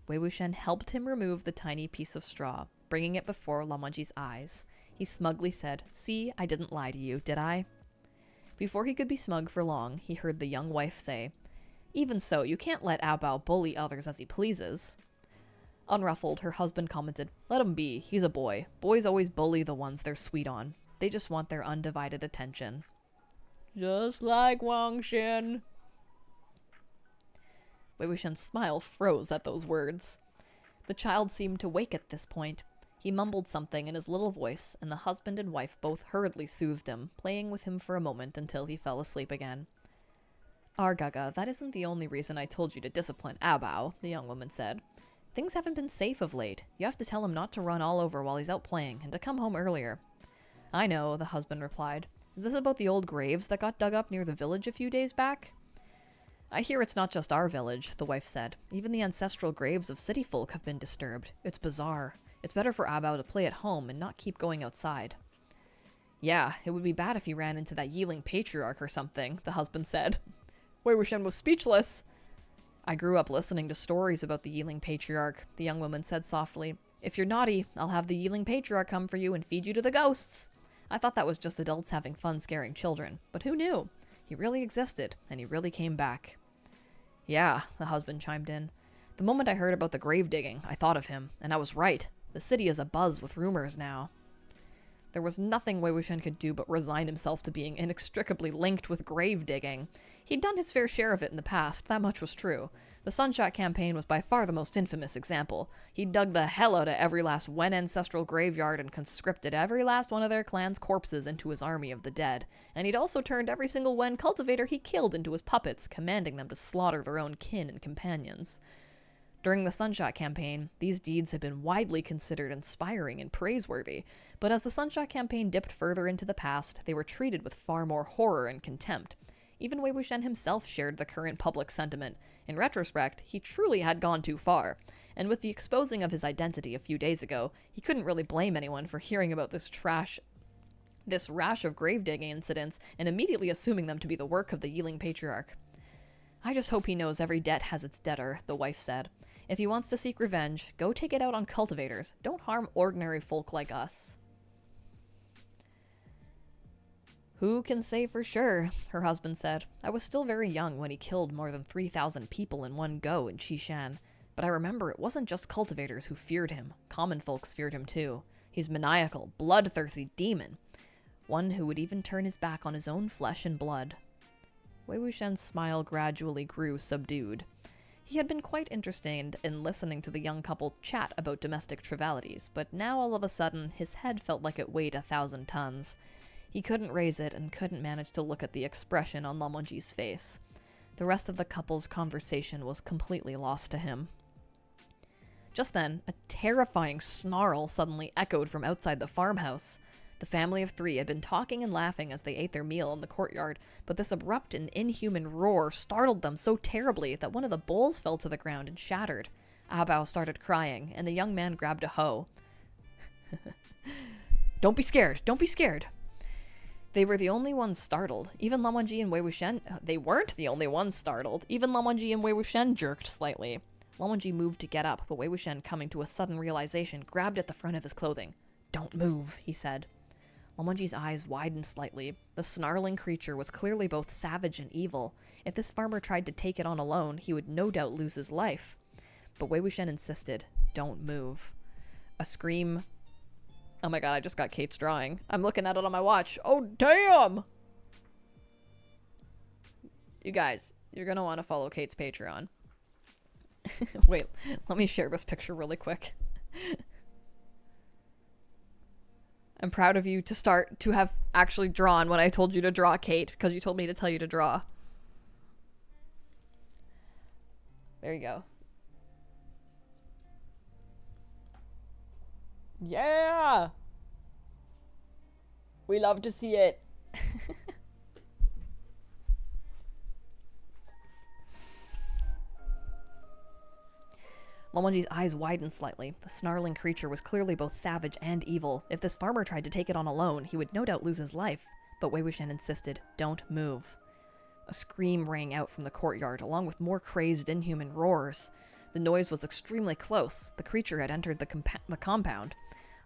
Wei Wuxian helped him remove the tiny piece of straw, bringing it before Lan Wangji's eyes. He smugly said, "See, I didn't lie to you, did I?" Before he could be smug for long, he heard the young wife say, "Even so, you can't let Abao bully others as he pleases." Unruffled, her husband commented, "Let him be. He's a boy. Boys always bully the ones they're sweet on. They just want their undivided attention." Just like Wang Xin. Wei Wuxian's smile froze at those words. The child seemed to wake at this point. He mumbled something in his little voice, and the husband and wife both hurriedly soothed him, playing with him for a moment until he fell asleep again. "Argaga, that isn't the only reason I told you to discipline Abao," the young woman said. "Things haven't been safe of late. You have to tell him not to run all over while he's out playing, and to come home earlier." "I know," the husband replied. "Is this about the old graves that got dug up near the village a few days back?" "I hear it's not just our village," the wife said. "Even the ancestral graves of city folk have been disturbed. It's bizarre. It's better for Abao to play at home and not keep going outside." "Yeah, it would be bad if he ran into that Yiling patriarch or something," the husband said. Wei Wuxian was speechless. "I grew up listening to stories about the Yiling patriarch," the young woman said softly. "If you're naughty, I'll have the Yiling patriarch come for you and feed you to the ghosts." I thought that was just adults having fun scaring children, but who knew? He really existed, and he really came back. "Yeah," the husband chimed in. "The moment I heard about the grave digging, I thought of him, and I was right. The city is abuzz with rumors now." There was nothing Wei Wuxian could do but resign himself to being inextricably linked with grave digging. He'd done his fair share of it in the past, that much was true. The Sunshot campaign was by far the most infamous example. He dug the hell out of every last Wen ancestral graveyard and conscripted every last one of their clan's corpses into his army of the dead. And he'd also turned every single Wen cultivator he killed into his puppets, commanding them to slaughter their own kin and companions. During the Sunshot campaign, these deeds had been widely considered inspiring and praiseworthy, but as the Sunshot campaign dipped further into the past, they were treated with far more horror and contempt. Even Wei Wuxian himself shared the current public sentiment. In retrospect, he truly had gone too far, and with the exposing of his identity a few days ago, he couldn't really blame anyone for hearing about this rash of grave-digging incidents and immediately assuming them to be the work of the Yiling patriarch. "I just hope he knows every debt has its debtor," the wife said. "If he wants to seek revenge, go take it out on cultivators. Don't harm ordinary folk like us." "Who can say for sure?" her husband said. "I was still very young when he killed more than 3,000 people in one go in Qishan. But I remember it wasn't just cultivators who feared him. Common folks feared him too. He's maniacal, bloodthirsty demon. One who would even turn his back on his own flesh and blood." Wei Wuxian's smile gradually grew subdued. He had been quite interested in listening to the young couple chat about domestic trivialities, but now all of a sudden his head felt like it weighed 1,000 tons. He couldn't raise it and couldn't manage to look at the expression on Lan Wangji's face. The rest of the couple's conversation was completely lost to him. Just then, a terrifying snarl suddenly echoed from outside the farmhouse. The family of 3 had been talking and laughing as they ate their meal in the courtyard, but this abrupt and inhuman roar startled them so terribly that one of the bowls fell to the ground and shattered. Abao started crying, and the young man grabbed a hoe. "Don't be scared! Don't be scared!" They were the only ones startled. Even Lan Wangji and Wei Wuxian... They weren't the only ones startled. Even Lan Wangji and Wei Wuxian jerked slightly. Lan Wangji moved to get up, but Wei Wuxian, coming to a sudden realization, grabbed at the front of his clothing. "Don't move," he said. Lan Wangji's eyes widened slightly. The snarling creature was clearly both savage and evil. If this farmer tried to take it on alone, he would no doubt lose his life. But Wei Wuxian insisted, "Don't move." A scream... Oh my god, I just got Kate's drawing. I'm looking at it on my watch. Oh, damn! You guys, you're gonna want to follow Kate's Patreon. Wait, let me share this picture really quick. I'm proud of you to have actually drawn when I told you to draw, Kate, because you told me to tell you to draw. There you go. Yeah! We love to see it. Lan Wangji's eyes widened slightly. The snarling creature was clearly both savage and evil. If this farmer tried to take it on alone, he would no doubt lose his life. But Wei Wuxian insisted, "Don't move." A scream rang out from the courtyard, along with more crazed, inhuman roars. The noise was extremely close. The creature had entered the compound.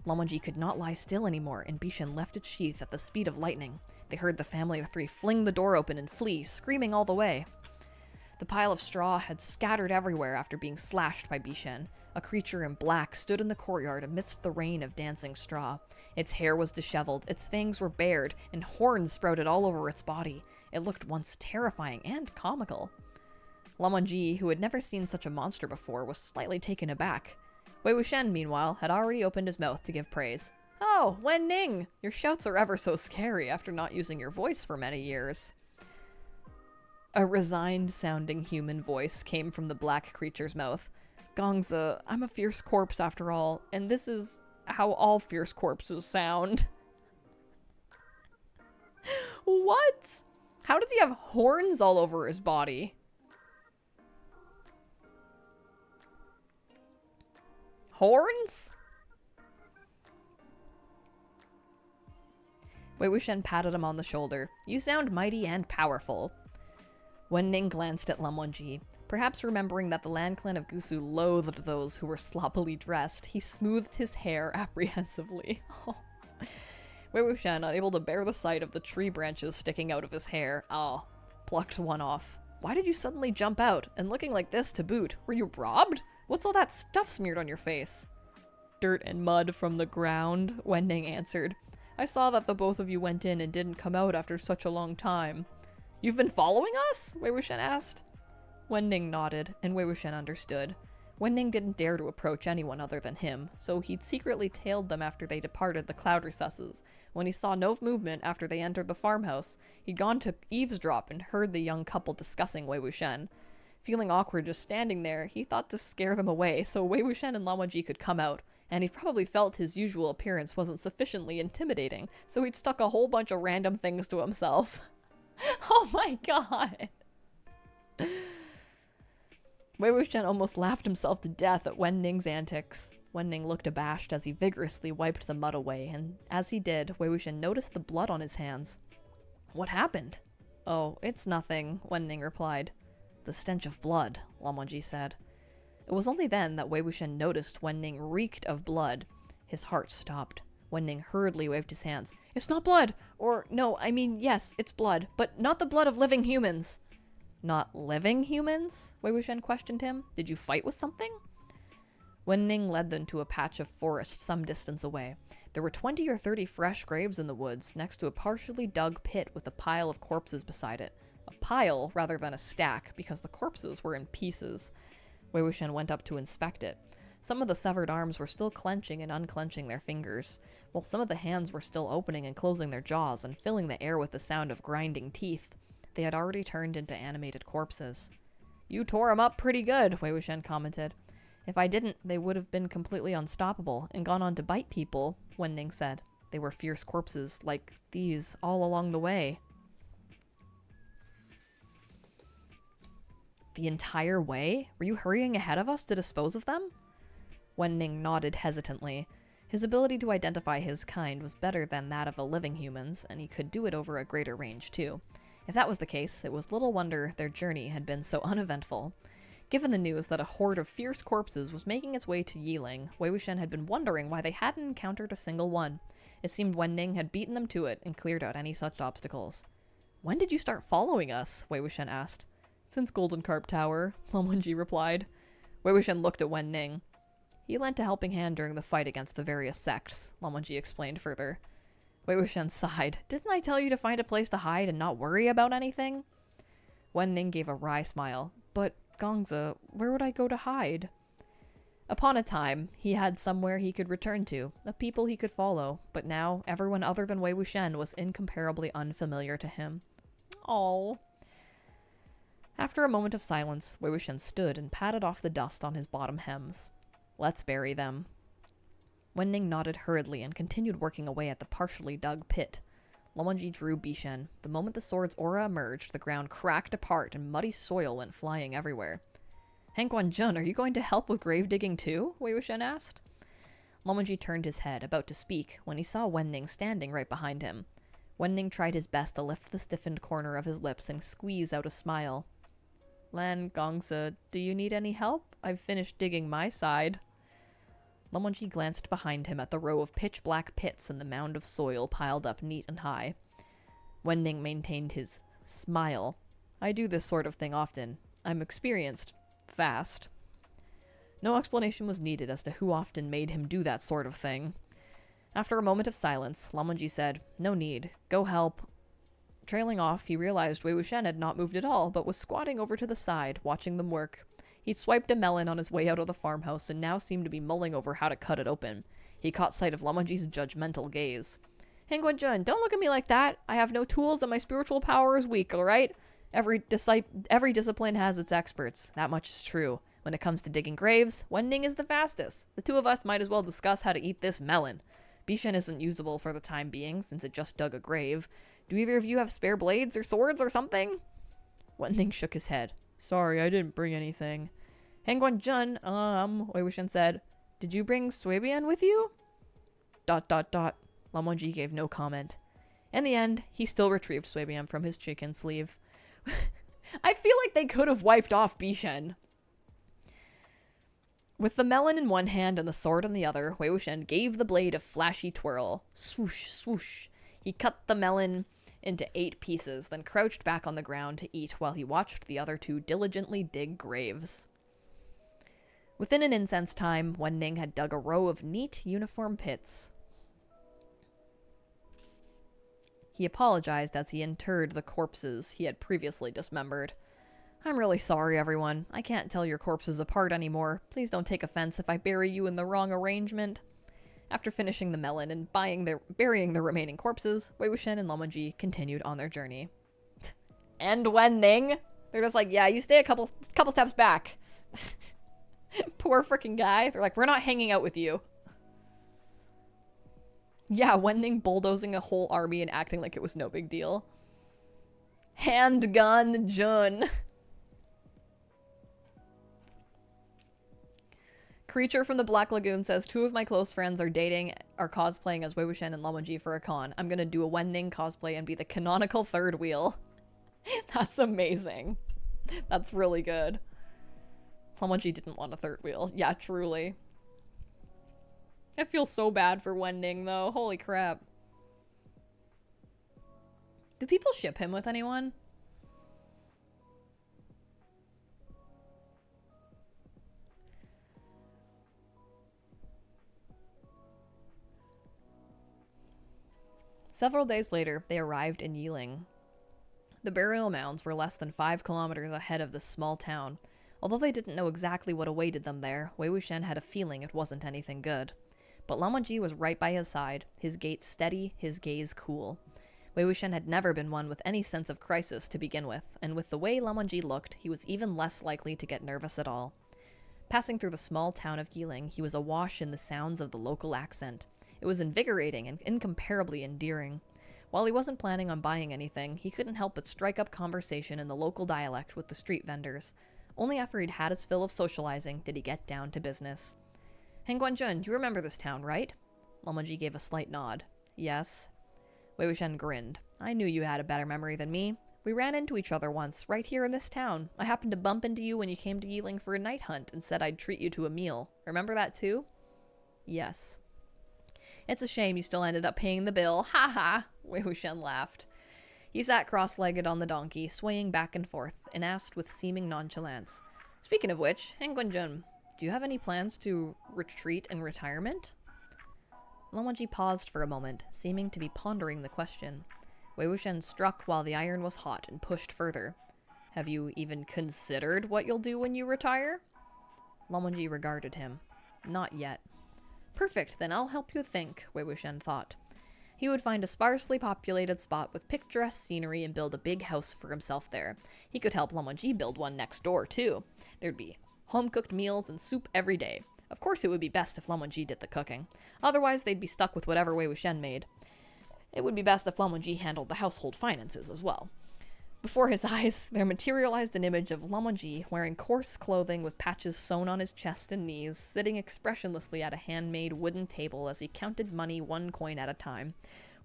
Lan Wangji could not lie still anymore, and Bishan left its sheath at the speed of lightning. They heard the family of 3 fling the door open and flee, screaming all the way. The pile of straw had scattered everywhere after being slashed by Bishen. A creature in black stood in the courtyard amidst the rain of dancing straw. Its hair was disheveled, its fangs were bared, and horns sprouted all over its body. It looked once terrifying and comical. Lamonji, who had never seen such a monster before, was slightly taken aback. Wei Wuxian, meanwhile, had already opened his mouth to give praise. "Oh, Wen Ning! Your shouts are ever so scary after not using your voice for many years." A resigned-sounding human voice came from the black creature's mouth. "Gongza, I'm a fierce corpse after all, and this is how all fierce corpses sound." What? How does he have horns all over his body? Horns? Wei Wuxian patted him on the shoulder. "You sound mighty and powerful." Wen Ning glanced at Lamonji. Perhaps remembering that the Land Clan of Gusu loathed those who were sloppily dressed, he smoothed his hair apprehensively. Wei Wuxian, unable to bear the sight of the tree branches sticking out of his hair, plucked one off. "Why did you suddenly jump out? And looking like this to boot? Were you robbed? What's all that stuff smeared on your face?" "Dirt and mud from the ground," Wen Ning answered. "I saw that the both of you went in and didn't come out after such a long time." "You've been following us?" Wei Wuxian asked. Wen Ning nodded, and Wei Wuxian understood. Wen Ning didn't dare to approach anyone other than him, so he'd secretly tailed them after they departed the cloud recesses. When he saw no movement after they entered the farmhouse, he'd gone to eavesdrop and heard the young couple discussing Wei Wuxian. Feeling awkward just standing there, he thought to scare them away so Wei Wuxian and Lamonji could come out, and he probably felt his usual appearance wasn't sufficiently intimidating, so he'd stuck a whole bunch of random things to himself. Oh my god! Wei Wuxian almost laughed himself to death at Wen Ning's antics. Wen Ning looked abashed as he vigorously wiped the mud away, and as he did, Wei Wuxian noticed the blood on his hands. "What happened?" "Oh, it's nothing," Wen Ning replied. "The stench of blood," Lamonji said. It was only then that Wei Wuxian noticed Wen Ning reeked of blood. His heart stopped. Wen Ning hurriedly waved his hands. "It's not blood! Or, no, I mean, yes, it's blood, but not the blood of living humans." "Not living humans?" Wei Wuxian questioned him. "Did you fight with something?" Wen Ning led them to a patch of forest some distance away. There were 20 or 30 fresh graves in the woods, next to a partially dug pit with a pile of corpses beside it. A pile rather than a stack, because the corpses were in pieces. Wei Wuxian went up to inspect it. Some of the severed arms were still clenching and unclenching their fingers, while some of the hands were still opening and closing their jaws and filling the air with the sound of grinding teeth. They had already turned into animated corpses. "You tore 'em up pretty good," Wei Wuxian commented. "If I didn't, they would have been completely unstoppable and gone on to bite people," Wen Ning said. "They were fierce corpses, like these, all along the way." "The entire way? Were you hurrying ahead of us to dispose of them?" Wen Ning nodded hesitantly. His ability to identify his kind was better than that of the living humans, and he could do it over a greater range too. If that was the case, it was little wonder their journey had been so uneventful. Given the news that a horde of fierce corpses was making its way to Yiling, Wei Wuxian had been wondering why they hadn't encountered a single one. It seemed Wen Ning had beaten them to it and cleared out any such obstacles. "When did you start following us?" Wei Wuxian asked. "Since Golden Carp Tower," Lamonji replied. Wei Wuxian looked at Wen Ning. "He lent a helping hand during the fight against the various sects," Lamonji explained further. Wei Wuxian sighed. "Didn't I tell you to find a place to hide and not worry about anything?" Wen Ning gave a wry smile. "But, Gongza, where would I go to hide?" Upon a time, he had somewhere he could return to, a people he could follow, but now everyone other than Wei Wuxian was incomparably unfamiliar to him. Oh. After a moment of silence, Wei Wuxian stood and patted off the dust on his bottom hems. "Let's bury them." Wen Ning nodded hurriedly and continued working away at the partially dug pit. Lamonji drew Bishen. The moment the sword's aura emerged, the ground cracked apart and muddy soil went flying everywhere. "Hank Jun, are you going to help with grave digging too?" Wei Wuxian asked. Lamonji turned his head, about to speak, when he saw Wen Ning standing right behind him. Wen Ning tried his best to lift the stiffened corner of his lips and squeeze out a smile. "Lan Gongsa, do you need any help? I've finished digging my side." Lamonji glanced behind him at the row of pitch-black pits and the mound of soil piled up neat and high. Wenning maintained his smile. I do this sort of thing often. I'm experienced. Fast. No explanation was needed as to who often made him do that sort of thing. After a moment of silence, Lamonji said, "No need. Go help." Trailing off, he realized Wei Wuxian had not moved at all, but was squatting over to the side, watching them work. He'd swiped a melon on his way out of the farmhouse and now seemed to be mulling over how to cut it open. He caught sight of Lamonji's judgmental gaze. "Hengguan-jun, don't look at me like that. I have no tools and my spiritual power is weak, alright? Every discipline has its experts. That much is true. When it comes to digging graves, Wenning is the fastest. The two of us might as well discuss how to eat this melon. Bishan isn't usable for the time being, since it just dug a grave. Do either of you have spare blades or swords or something?" Wenning shook his head. "Sorry, I didn't bring anything." "Hengguan-jun, Wei Wuxian said, did you bring Suibian with you?" ... Lamonji gave no comment. In the end, he still retrieved Suibian from his chicken sleeve. I feel like they could have wiped off Bishan. With the melon in one hand and the sword in the other, Wei Wuxian gave the blade a flashy twirl. Swoosh, swoosh. He cut the melon into 8 pieces, then crouched back on the ground to eat while he watched the other two diligently dig graves. Within an incense time, Wenning had dug a row of neat, uniform pits. He apologized as he interred the corpses he had previously dismembered. "I'm really sorry, everyone. I can't tell your corpses apart anymore. Please don't take offense if I bury you in the wrong arrangement." After finishing the melon and burying the remaining corpses, Wei Wuxian and Lamonji continued on their journey. And Wenning! They're just like, yeah, you stay a couple steps back. Poor freaking guy. They're like, we're not hanging out with you. Yeah, Wenning bulldozing a whole army and acting like it was no big deal. Handgun Jun. Creature from the Black Lagoon says, 2 of my close friends are cosplaying as Wei Wuxian and Lamonji for a con. I'm gonna do a Wenning cosplay and be the canonical third wheel. That's amazing. That's really good. Lamonji didn't want a third wheel. Yeah, truly. I feel so bad for Wenning, though. Holy crap. Do people ship him with anyone? Several days later, they arrived in Yiling. The burial mounds were less than 5 kilometers ahead of this small town. Although they didn't know exactly what awaited them there, Wei Wuxian had a feeling it wasn't anything good. But Lamonji was right by his side, his gait steady, his gaze cool. Wei Wuxian had never been one with any sense of crisis to begin with, and with the way Lamonji looked, he was even less likely to get nervous at all. Passing through the small town of Yiling, he was awash in the sounds of the local accent. It was invigorating and incomparably endearing. While he wasn't planning on buying anything, he couldn't help but strike up conversation in the local dialect with the street vendors. Only after he'd had his fill of socializing did he get down to business. Hengguan-jun, you remember this town, right? Lamonji gave a slight nod. Yes. Wei Wuxian grinned. I knew you had a better memory than me. We ran into each other once, right here in this town. I happened to bump into you when you came to Yiling for a night hunt and said I'd treat you to a meal. Remember that too? Yes. It's a shame you still ended up paying the bill. Ha ha! Wei Wuxian laughed. He sat cross-legged on the donkey, swaying back and forth, and asked with seeming nonchalance. Speaking of which, Hengguan-jun, do you have any plans to retreat in retirement? Lamonji paused for a moment, seeming to be pondering the question. Wei Wuxian struck while the iron was hot and pushed further. Have you even considered what you'll do when you retire? Lamonji regarded him. Not yet. Perfect, then I'll help you think, Wei Wuxian thought. He would find a sparsely populated spot with picturesque scenery and build a big house for himself there. He could help Lamonji build one next door, too. There'd be home-cooked meals and soup every day. Of course it would be best if Lamonji did the cooking. Otherwise, they'd be stuck with whatever Wei Wuxian made. It would be best if Lamonji handled the household finances as well. Before his eyes, there materialized an image of Lamonji wearing coarse clothing with patches sewn on his chest and knees, sitting expressionlessly at a handmade wooden table as he counted money 1 coin at a time.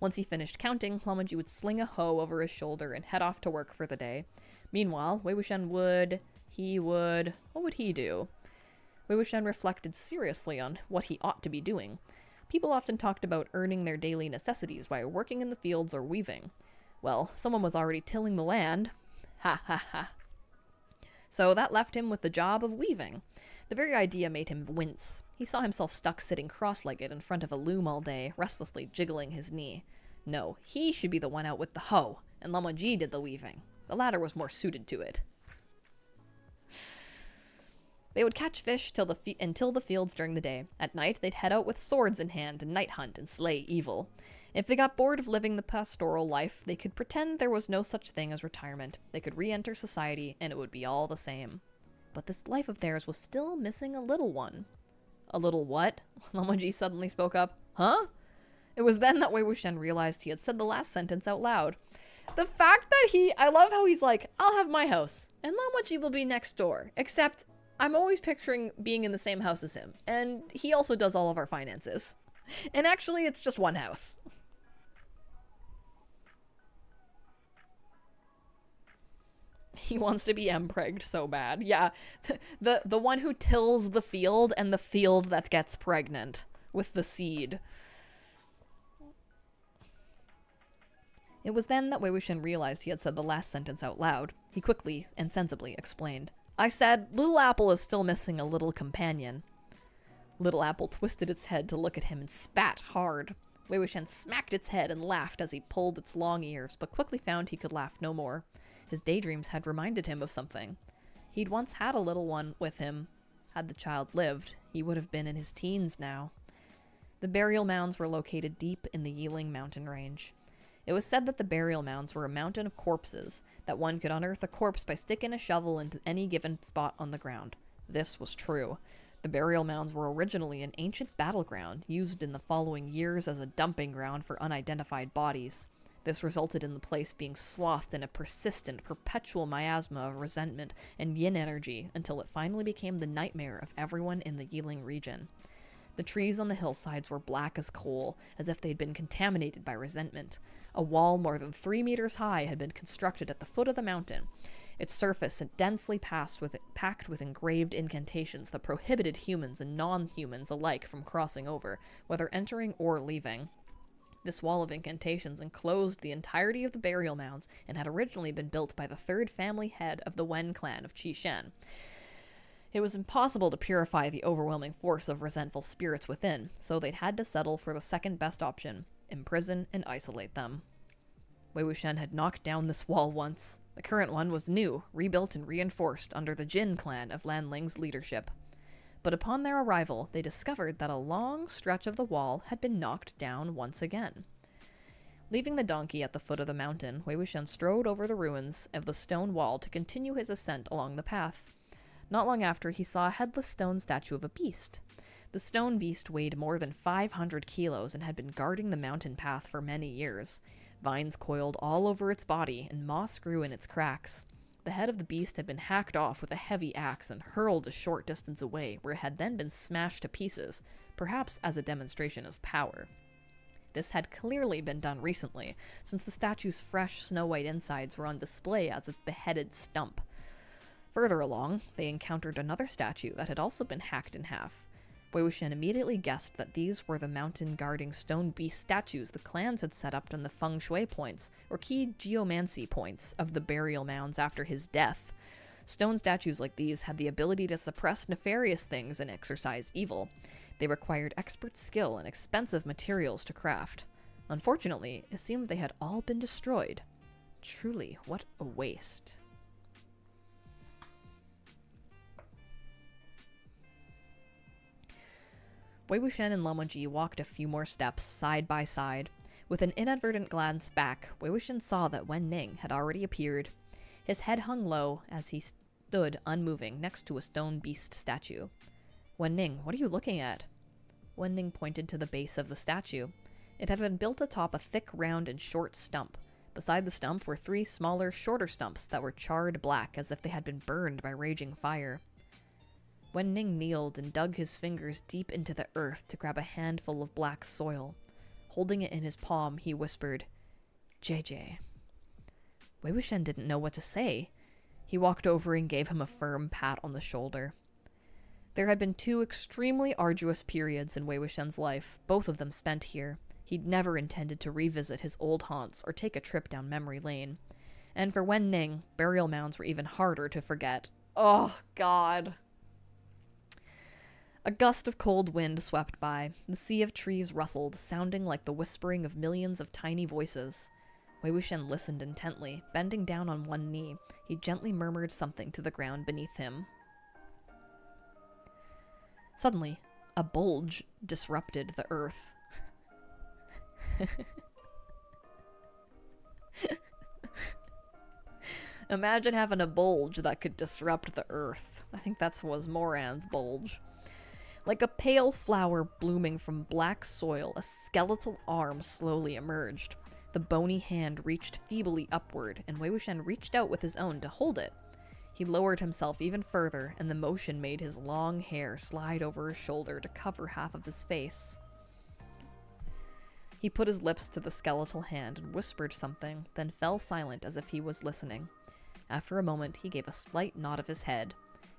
Once he finished counting, Lamonji would sling a hoe over his shoulder and head off to work for the day. Meanwhile, Wei Wuxian what would he do? Wei Wuxian reflected seriously on what he ought to be doing. People often talked about earning their daily necessities by working in the fields or weaving. Well, someone was already tilling the land. Ha ha ha. So that left him with the job of weaving. The very idea made him wince. He saw himself stuck sitting cross-legged in front of a loom all day, restlessly jiggling his knee. No, he should be the one out with the hoe, and Lamojee did the weaving. The latter was more suited to it. They would catch fish until the fields during the day. At night, they'd head out with swords in hand and night hunt and slay evil. If they got bored of living the pastoral life, they could pretend there was no such thing as retirement. They could re-enter society, and it would be all the same. But this life of theirs was still missing a little one. A little what? Lamojee suddenly spoke up. Huh? It was then that Wei Wuxian realized he had said the last sentence out loud. The fact that I love how he's like, I'll have my house, and Lamojee will be next door, except I'm always picturing being in the same house as him, and he also does all of our finances. And actually, it's just one house. He wants to be empregged so bad. Yeah, the one who tills the field and the field that gets pregnant with the seed. It was then that Wei Wuxian realized he had said the last sentence out loud. He quickly and sensibly explained. I said, Little Apple is still missing a little companion. Little Apple twisted its head to look at him and spat hard. Wei Wuxian smacked its head and laughed as he pulled its long ears, but quickly found he could laugh no more. His daydreams had reminded him of something. He'd once had a little one with him. Had the child lived, he would have been in his teens now. The burial mounds were located deep in the Yiling mountain range. It was said that the burial mounds were a mountain of corpses, that one could unearth a corpse by sticking a shovel into any given spot on the ground. This was true. The burial mounds were originally an ancient battleground, used in the following years as a dumping ground for unidentified bodies. This resulted in the place being swathed in a persistent, perpetual miasma of resentment and yin energy until it finally became the nightmare of everyone in the Yiling region. The trees on the hillsides were black as coal, as if they'd been contaminated by resentment. A wall more than 3 meters high had been constructed at the foot of the mountain. Its surface densely packed with engraved incantations that prohibited humans and non-humans alike from crossing over, whether entering or leaving. This wall of incantations enclosed the entirety of the burial mounds and had originally been built by the third family head of the Wen clan of Qishan. It was impossible to purify the overwhelming force of resentful spirits within, so they'd had to settle for the second best option, imprison and isolate them. Wei Wuxian had knocked down this wall once. The current one was new, rebuilt and reinforced under the Jin clan of Lan Ling's leadership. But upon their arrival, they discovered that a long stretch of the wall had been knocked down once again. Leaving the donkey at the foot of the mountain, Wei Wuxian strode over the ruins of the stone wall to continue his ascent along the path. Not long after, he saw a headless stone statue of a beast. The stone beast weighed more than 500 kilos and had been guarding the mountain path for many years. Vines coiled all over its body, and moss grew in its cracks. The head of the beast had been hacked off with a heavy axe and hurled a short distance away, where it had then been smashed to pieces, perhaps as a demonstration of power. This had clearly been done recently, since the statue's fresh, snow-white insides were on display as a beheaded stump. Further along, they encountered another statue that had also been hacked in half. Wei Wuxian immediately guessed that these were the mountain-guarding stone beast statues the clans had set up on the feng shui points, or key geomancy points, of the burial mounds after his death. Stone statues like these had the ability to suppress nefarious things and exorcise evil. They required expert skill and expensive materials to craft. Unfortunately, it seemed they had all been destroyed. Truly, what a waste. Wei Wuxian and Lamojee walked a few more steps, side by side. With an inadvertent glance back, Wei Wuxian saw that Wen Ning had already appeared. His head hung low as he stood unmoving next to a stone beast statue. Wen Ning, what are you looking at? Wen Ning pointed to the base of the statue. It had been built atop a thick, round, and short stump. Beside the stump were 3 smaller, shorter stumps that were charred black as if they had been burned by raging fire. Wen Ning kneeled and dug his fingers deep into the earth to grab a handful of black soil. Holding it in his palm, he whispered, "JJ." Wei Wuxian didn't know what to say. He walked over and gave him a firm pat on the shoulder. There had been 2 extremely arduous periods in Wei Wuxian's life, both of them spent here. He'd never intended to revisit his old haunts or take a trip down memory lane. And for Wen Ning, burial mounds were even harder to forget. Oh, God. A gust of cold wind swept by. The sea of trees rustled, sounding like the whispering of millions of tiny voices. Wei Wuxian listened intently, bending down on one knee. He gently murmured something to the ground beneath him. Suddenly, a bulge disrupted the earth. Imagine having a bulge that could disrupt the earth. I think that was Moran's bulge. Like a pale flower blooming from black soil, a skeletal arm slowly emerged. The bony hand reached feebly upward, and Wei Wuxian reached out with his own to hold it. He lowered himself even further, and the motion made his long hair slide over his shoulder to cover half of his face. He put his lips to the skeletal hand and whispered something, then fell silent as if he was listening. After a moment, he gave a slight nod of his head.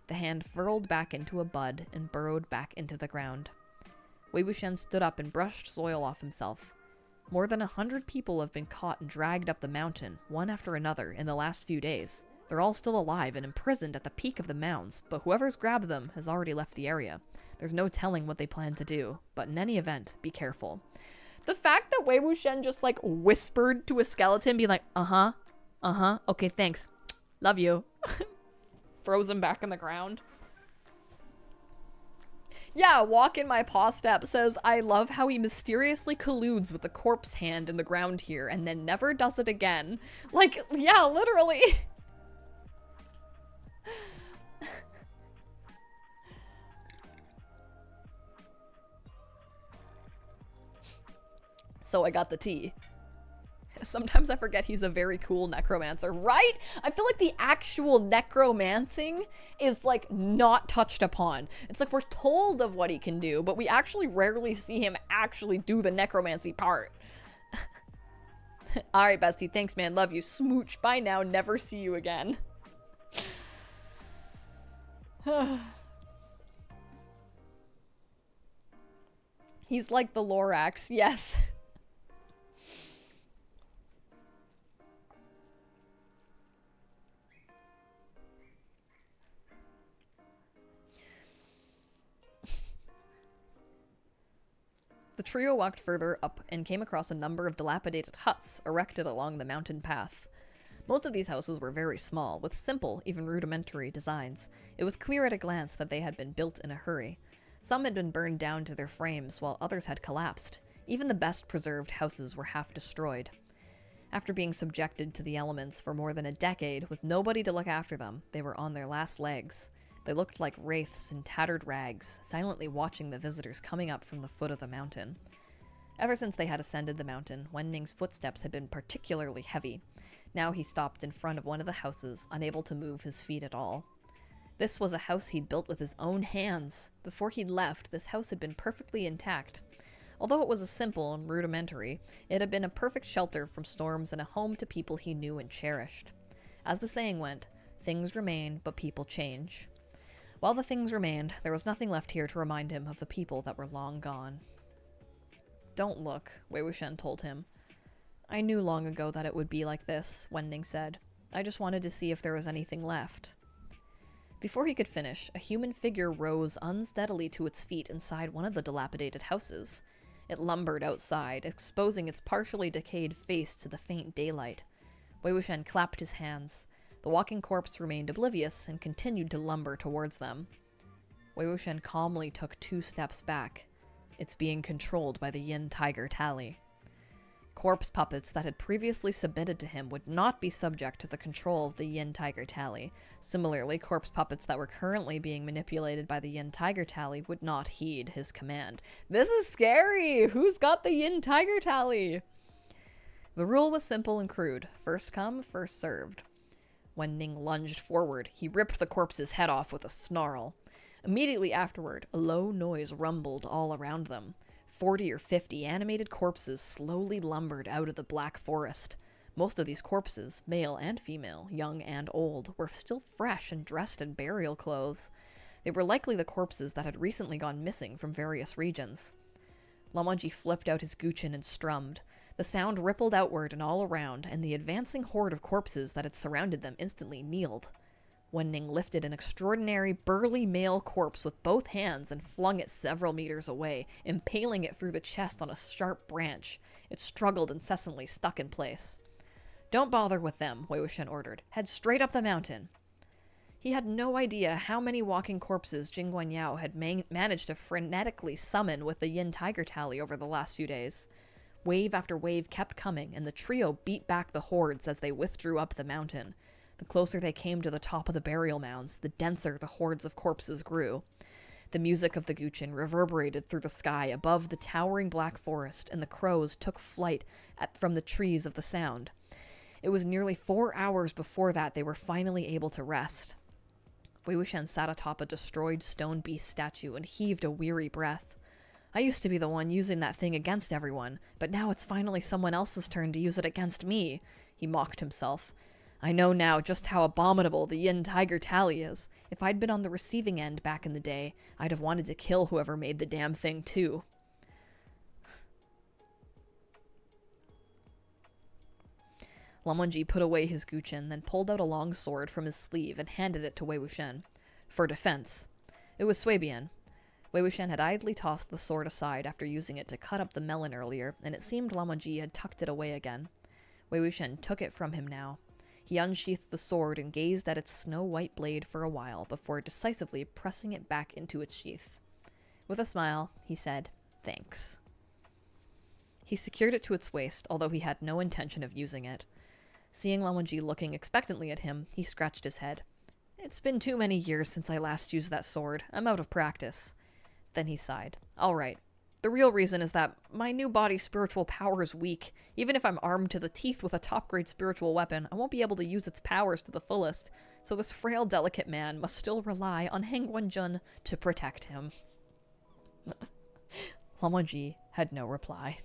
The hand furled back into a bud and burrowed back into the ground. Wei Wuxian stood up and brushed soil off himself. More than 100 people have been caught and dragged up the mountain, one after another, in the last few days. They're all still alive and imprisoned at the peak of the mounds, but whoever's grabbed them has already left the area. There's no telling what they plan to do, but in any event, be careful. The fact that Wei Wuxian just, like, whispered to a skeleton, being like, okay, thanks, love you, throws him back in the ground. Yeah, Walk in My Paw Step says, I love how he mysteriously colludes with the corpse hand in the ground here and then never does it again. Like, yeah, literally. So I got the tea. Sometimes I forget he's a very cool necromancer, right? I feel like the actual necromancing is, like, not touched upon. It's like we're told of what he can do, but we actually rarely see him actually do the necromancy part. Alright, bestie. Thanks, man. Love you. Smooch. Bye now. Never see you again. He's like the Lorax. Yes. The trio walked further up and came across a number of dilapidated huts erected along the mountain path. Most of these houses were very small, with simple, even rudimentary designs. It was clear at a glance that they had been built in a hurry. Some had been burned down to their frames, while others had collapsed. Even the best preserved houses were half destroyed. After being subjected to the elements for more than a decade, with nobody to look after them, they were on their last legs. They looked like wraiths in tattered rags, silently watching the visitors coming up from the foot of the mountain. Ever since they had ascended the mountain, Wen Ning's footsteps had been particularly heavy. Now he stopped in front of one of the houses, unable to move his feet at all. This was a house he'd built with his own hands. Before he'd left, this house had been perfectly intact. Although it was a simple and rudimentary, it had been a perfect shelter from storms and a home to people he knew and cherished. As the saying went, things remain, but people change. While the things remained, there was nothing left here to remind him of the people that were long gone. Don't look, Wei Wuxian told him. I knew long ago that it would be like this, Wen Ning said. I just wanted to see if there was anything left. Before he could finish, a human figure rose unsteadily to its feet inside one of the dilapidated houses. It lumbered outside, exposing its partially decayed face to the faint daylight. Wei Wuxian clapped his hands. The walking corpse remained oblivious and continued to lumber towards them. Wei Wuxian calmly took 2 steps back. It's being controlled by the Yin Tiger Tally. Corpse puppets that had previously submitted to him would not be subject to the control of the Yin Tiger Tally. Similarly, corpse puppets that were currently being manipulated by the Yin Tiger Tally would not heed his command. This is scary! Who's got the Yin Tiger Tally? The rule was simple and crude. First come, first served. When Ning lunged forward, he ripped the corpse's head off with a snarl. Immediately afterward, a low noise rumbled all around them. 40 or 50 animated corpses slowly lumbered out of the black forest. Most of these corpses, male and female, young and old, were still fresh and dressed in burial clothes. They were likely the corpses that had recently gone missing from various regions. Lamonji flipped out his guqin and strummed. The sound rippled outward and all around, and the advancing horde of corpses that had surrounded them instantly kneeled. Wenning lifted an extraordinary, burly male corpse with both hands and flung it several meters away, impaling it through the chest on a sharp branch. It struggled incessantly, stuck in place. "Don't bother with them," Wei Wuxian ordered. "Head straight up the mountain." He had no idea how many walking corpses Jing Guanyao had managed to frenetically summon with the Yin Tiger tally over the last few days. Wave after wave kept coming, and the trio beat back the hordes as they withdrew up the mountain. The closer they came to the top of the burial mounds, the denser the hordes of corpses grew. The music of the guqin reverberated through the sky above the towering black forest, and the crows took flight from the trees of the sound. It was nearly 4 hours before that they were finally able to rest. Wei Wuxian sat atop a destroyed stone beast statue and heaved a weary breath. "I used to be the one using that thing against everyone, but now it's finally someone else's turn to use it against me," he mocked himself. "I know now just how abominable the Yin Tiger tally is. If I'd been on the receiving end back in the day, I'd have wanted to kill whoever made the damn thing too." Lamonji put away his guqin, then pulled out a long sword from his sleeve and handed it to Wei Wuxian. For defense. It was Swabian. Wei Wuxian had idly tossed the sword aside after using it to cut up the melon earlier, and it seemed Lamonji had tucked it away again. Wei Wuxian took it from him now. He unsheathed the sword and gazed at its snow-white blade for a while before decisively pressing it back into its sheath. With a smile, he said, "Thanks." He secured it to its waist, although he had no intention of using it. Seeing Lamonji looking expectantly at him, he scratched his head. "It's been too many years since I last used that sword. I'm out of practice." Then he sighed. "All right. The real reason is that my new body's spiritual power is weak. Even if I'm armed to the teeth with a top-grade spiritual weapon, I won't be able to use its powers to the fullest, so this frail, delicate man must still rely on Heng Guanjun to protect him." Lamonji had no reply.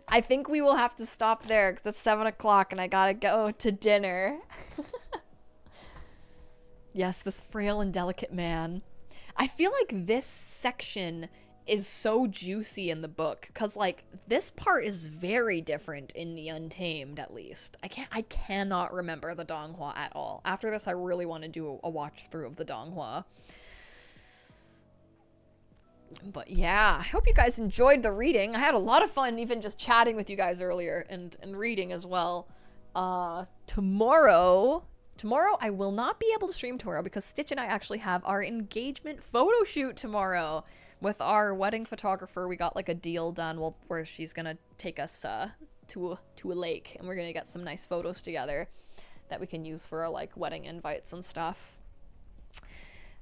I think we will have to stop there because it's 7 o'clock and I gotta go to dinner. Yes, this frail and delicate man. I feel like this section is so juicy in the book because, like, this part is very different in the Untamed, at least. I cannot remember the Donghua at all. After this, I really want to do a watch through of the Donghua. But yeah, I hope you guys enjoyed the reading. I had a lot of fun even just chatting with you guys earlier and reading as well. Tomorrow I will not be able to stream tomorrow because Stitch and I actually have our engagement photo shoot tomorrow with our wedding photographer. We got like a deal done where she's gonna take us to a lake and we're gonna get some nice photos together that we can use for our like wedding invites and stuff.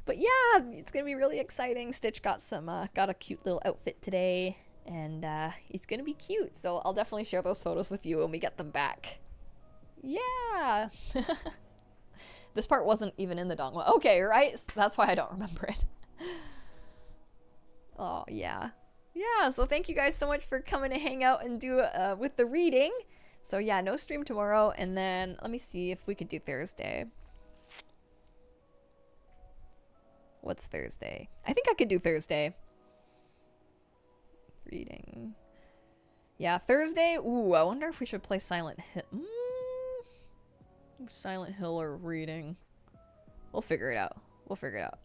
But yeah, it's gonna be really exciting. Stitch got a cute little outfit today, and it's gonna be cute. So I'll definitely share those photos with you when we get them back. Yeah. This part wasn't even in the Donghua. Okay, right? That's why I don't remember it. Oh yeah, yeah. So thank you guys so much for coming to hang out and do with the reading. So yeah, no stream tomorrow, and then let me see if we could do Thursday. What's Thursday? I think I could do Thursday. Reading. Yeah, Thursday. Ooh, I wonder if we should play Silent Hill. Silent Hill or reading. We'll figure it out.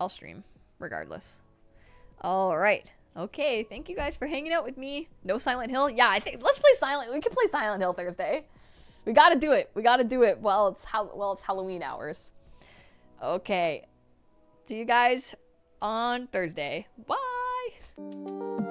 I'll stream, regardless. Alright. Okay, thank you guys for hanging out with me. No Silent Hill? Yeah, I think let's play we can play Silent Hill Thursday. We gotta do it. while it's Halloween hours. Okay. See you guys on Thursday. Bye!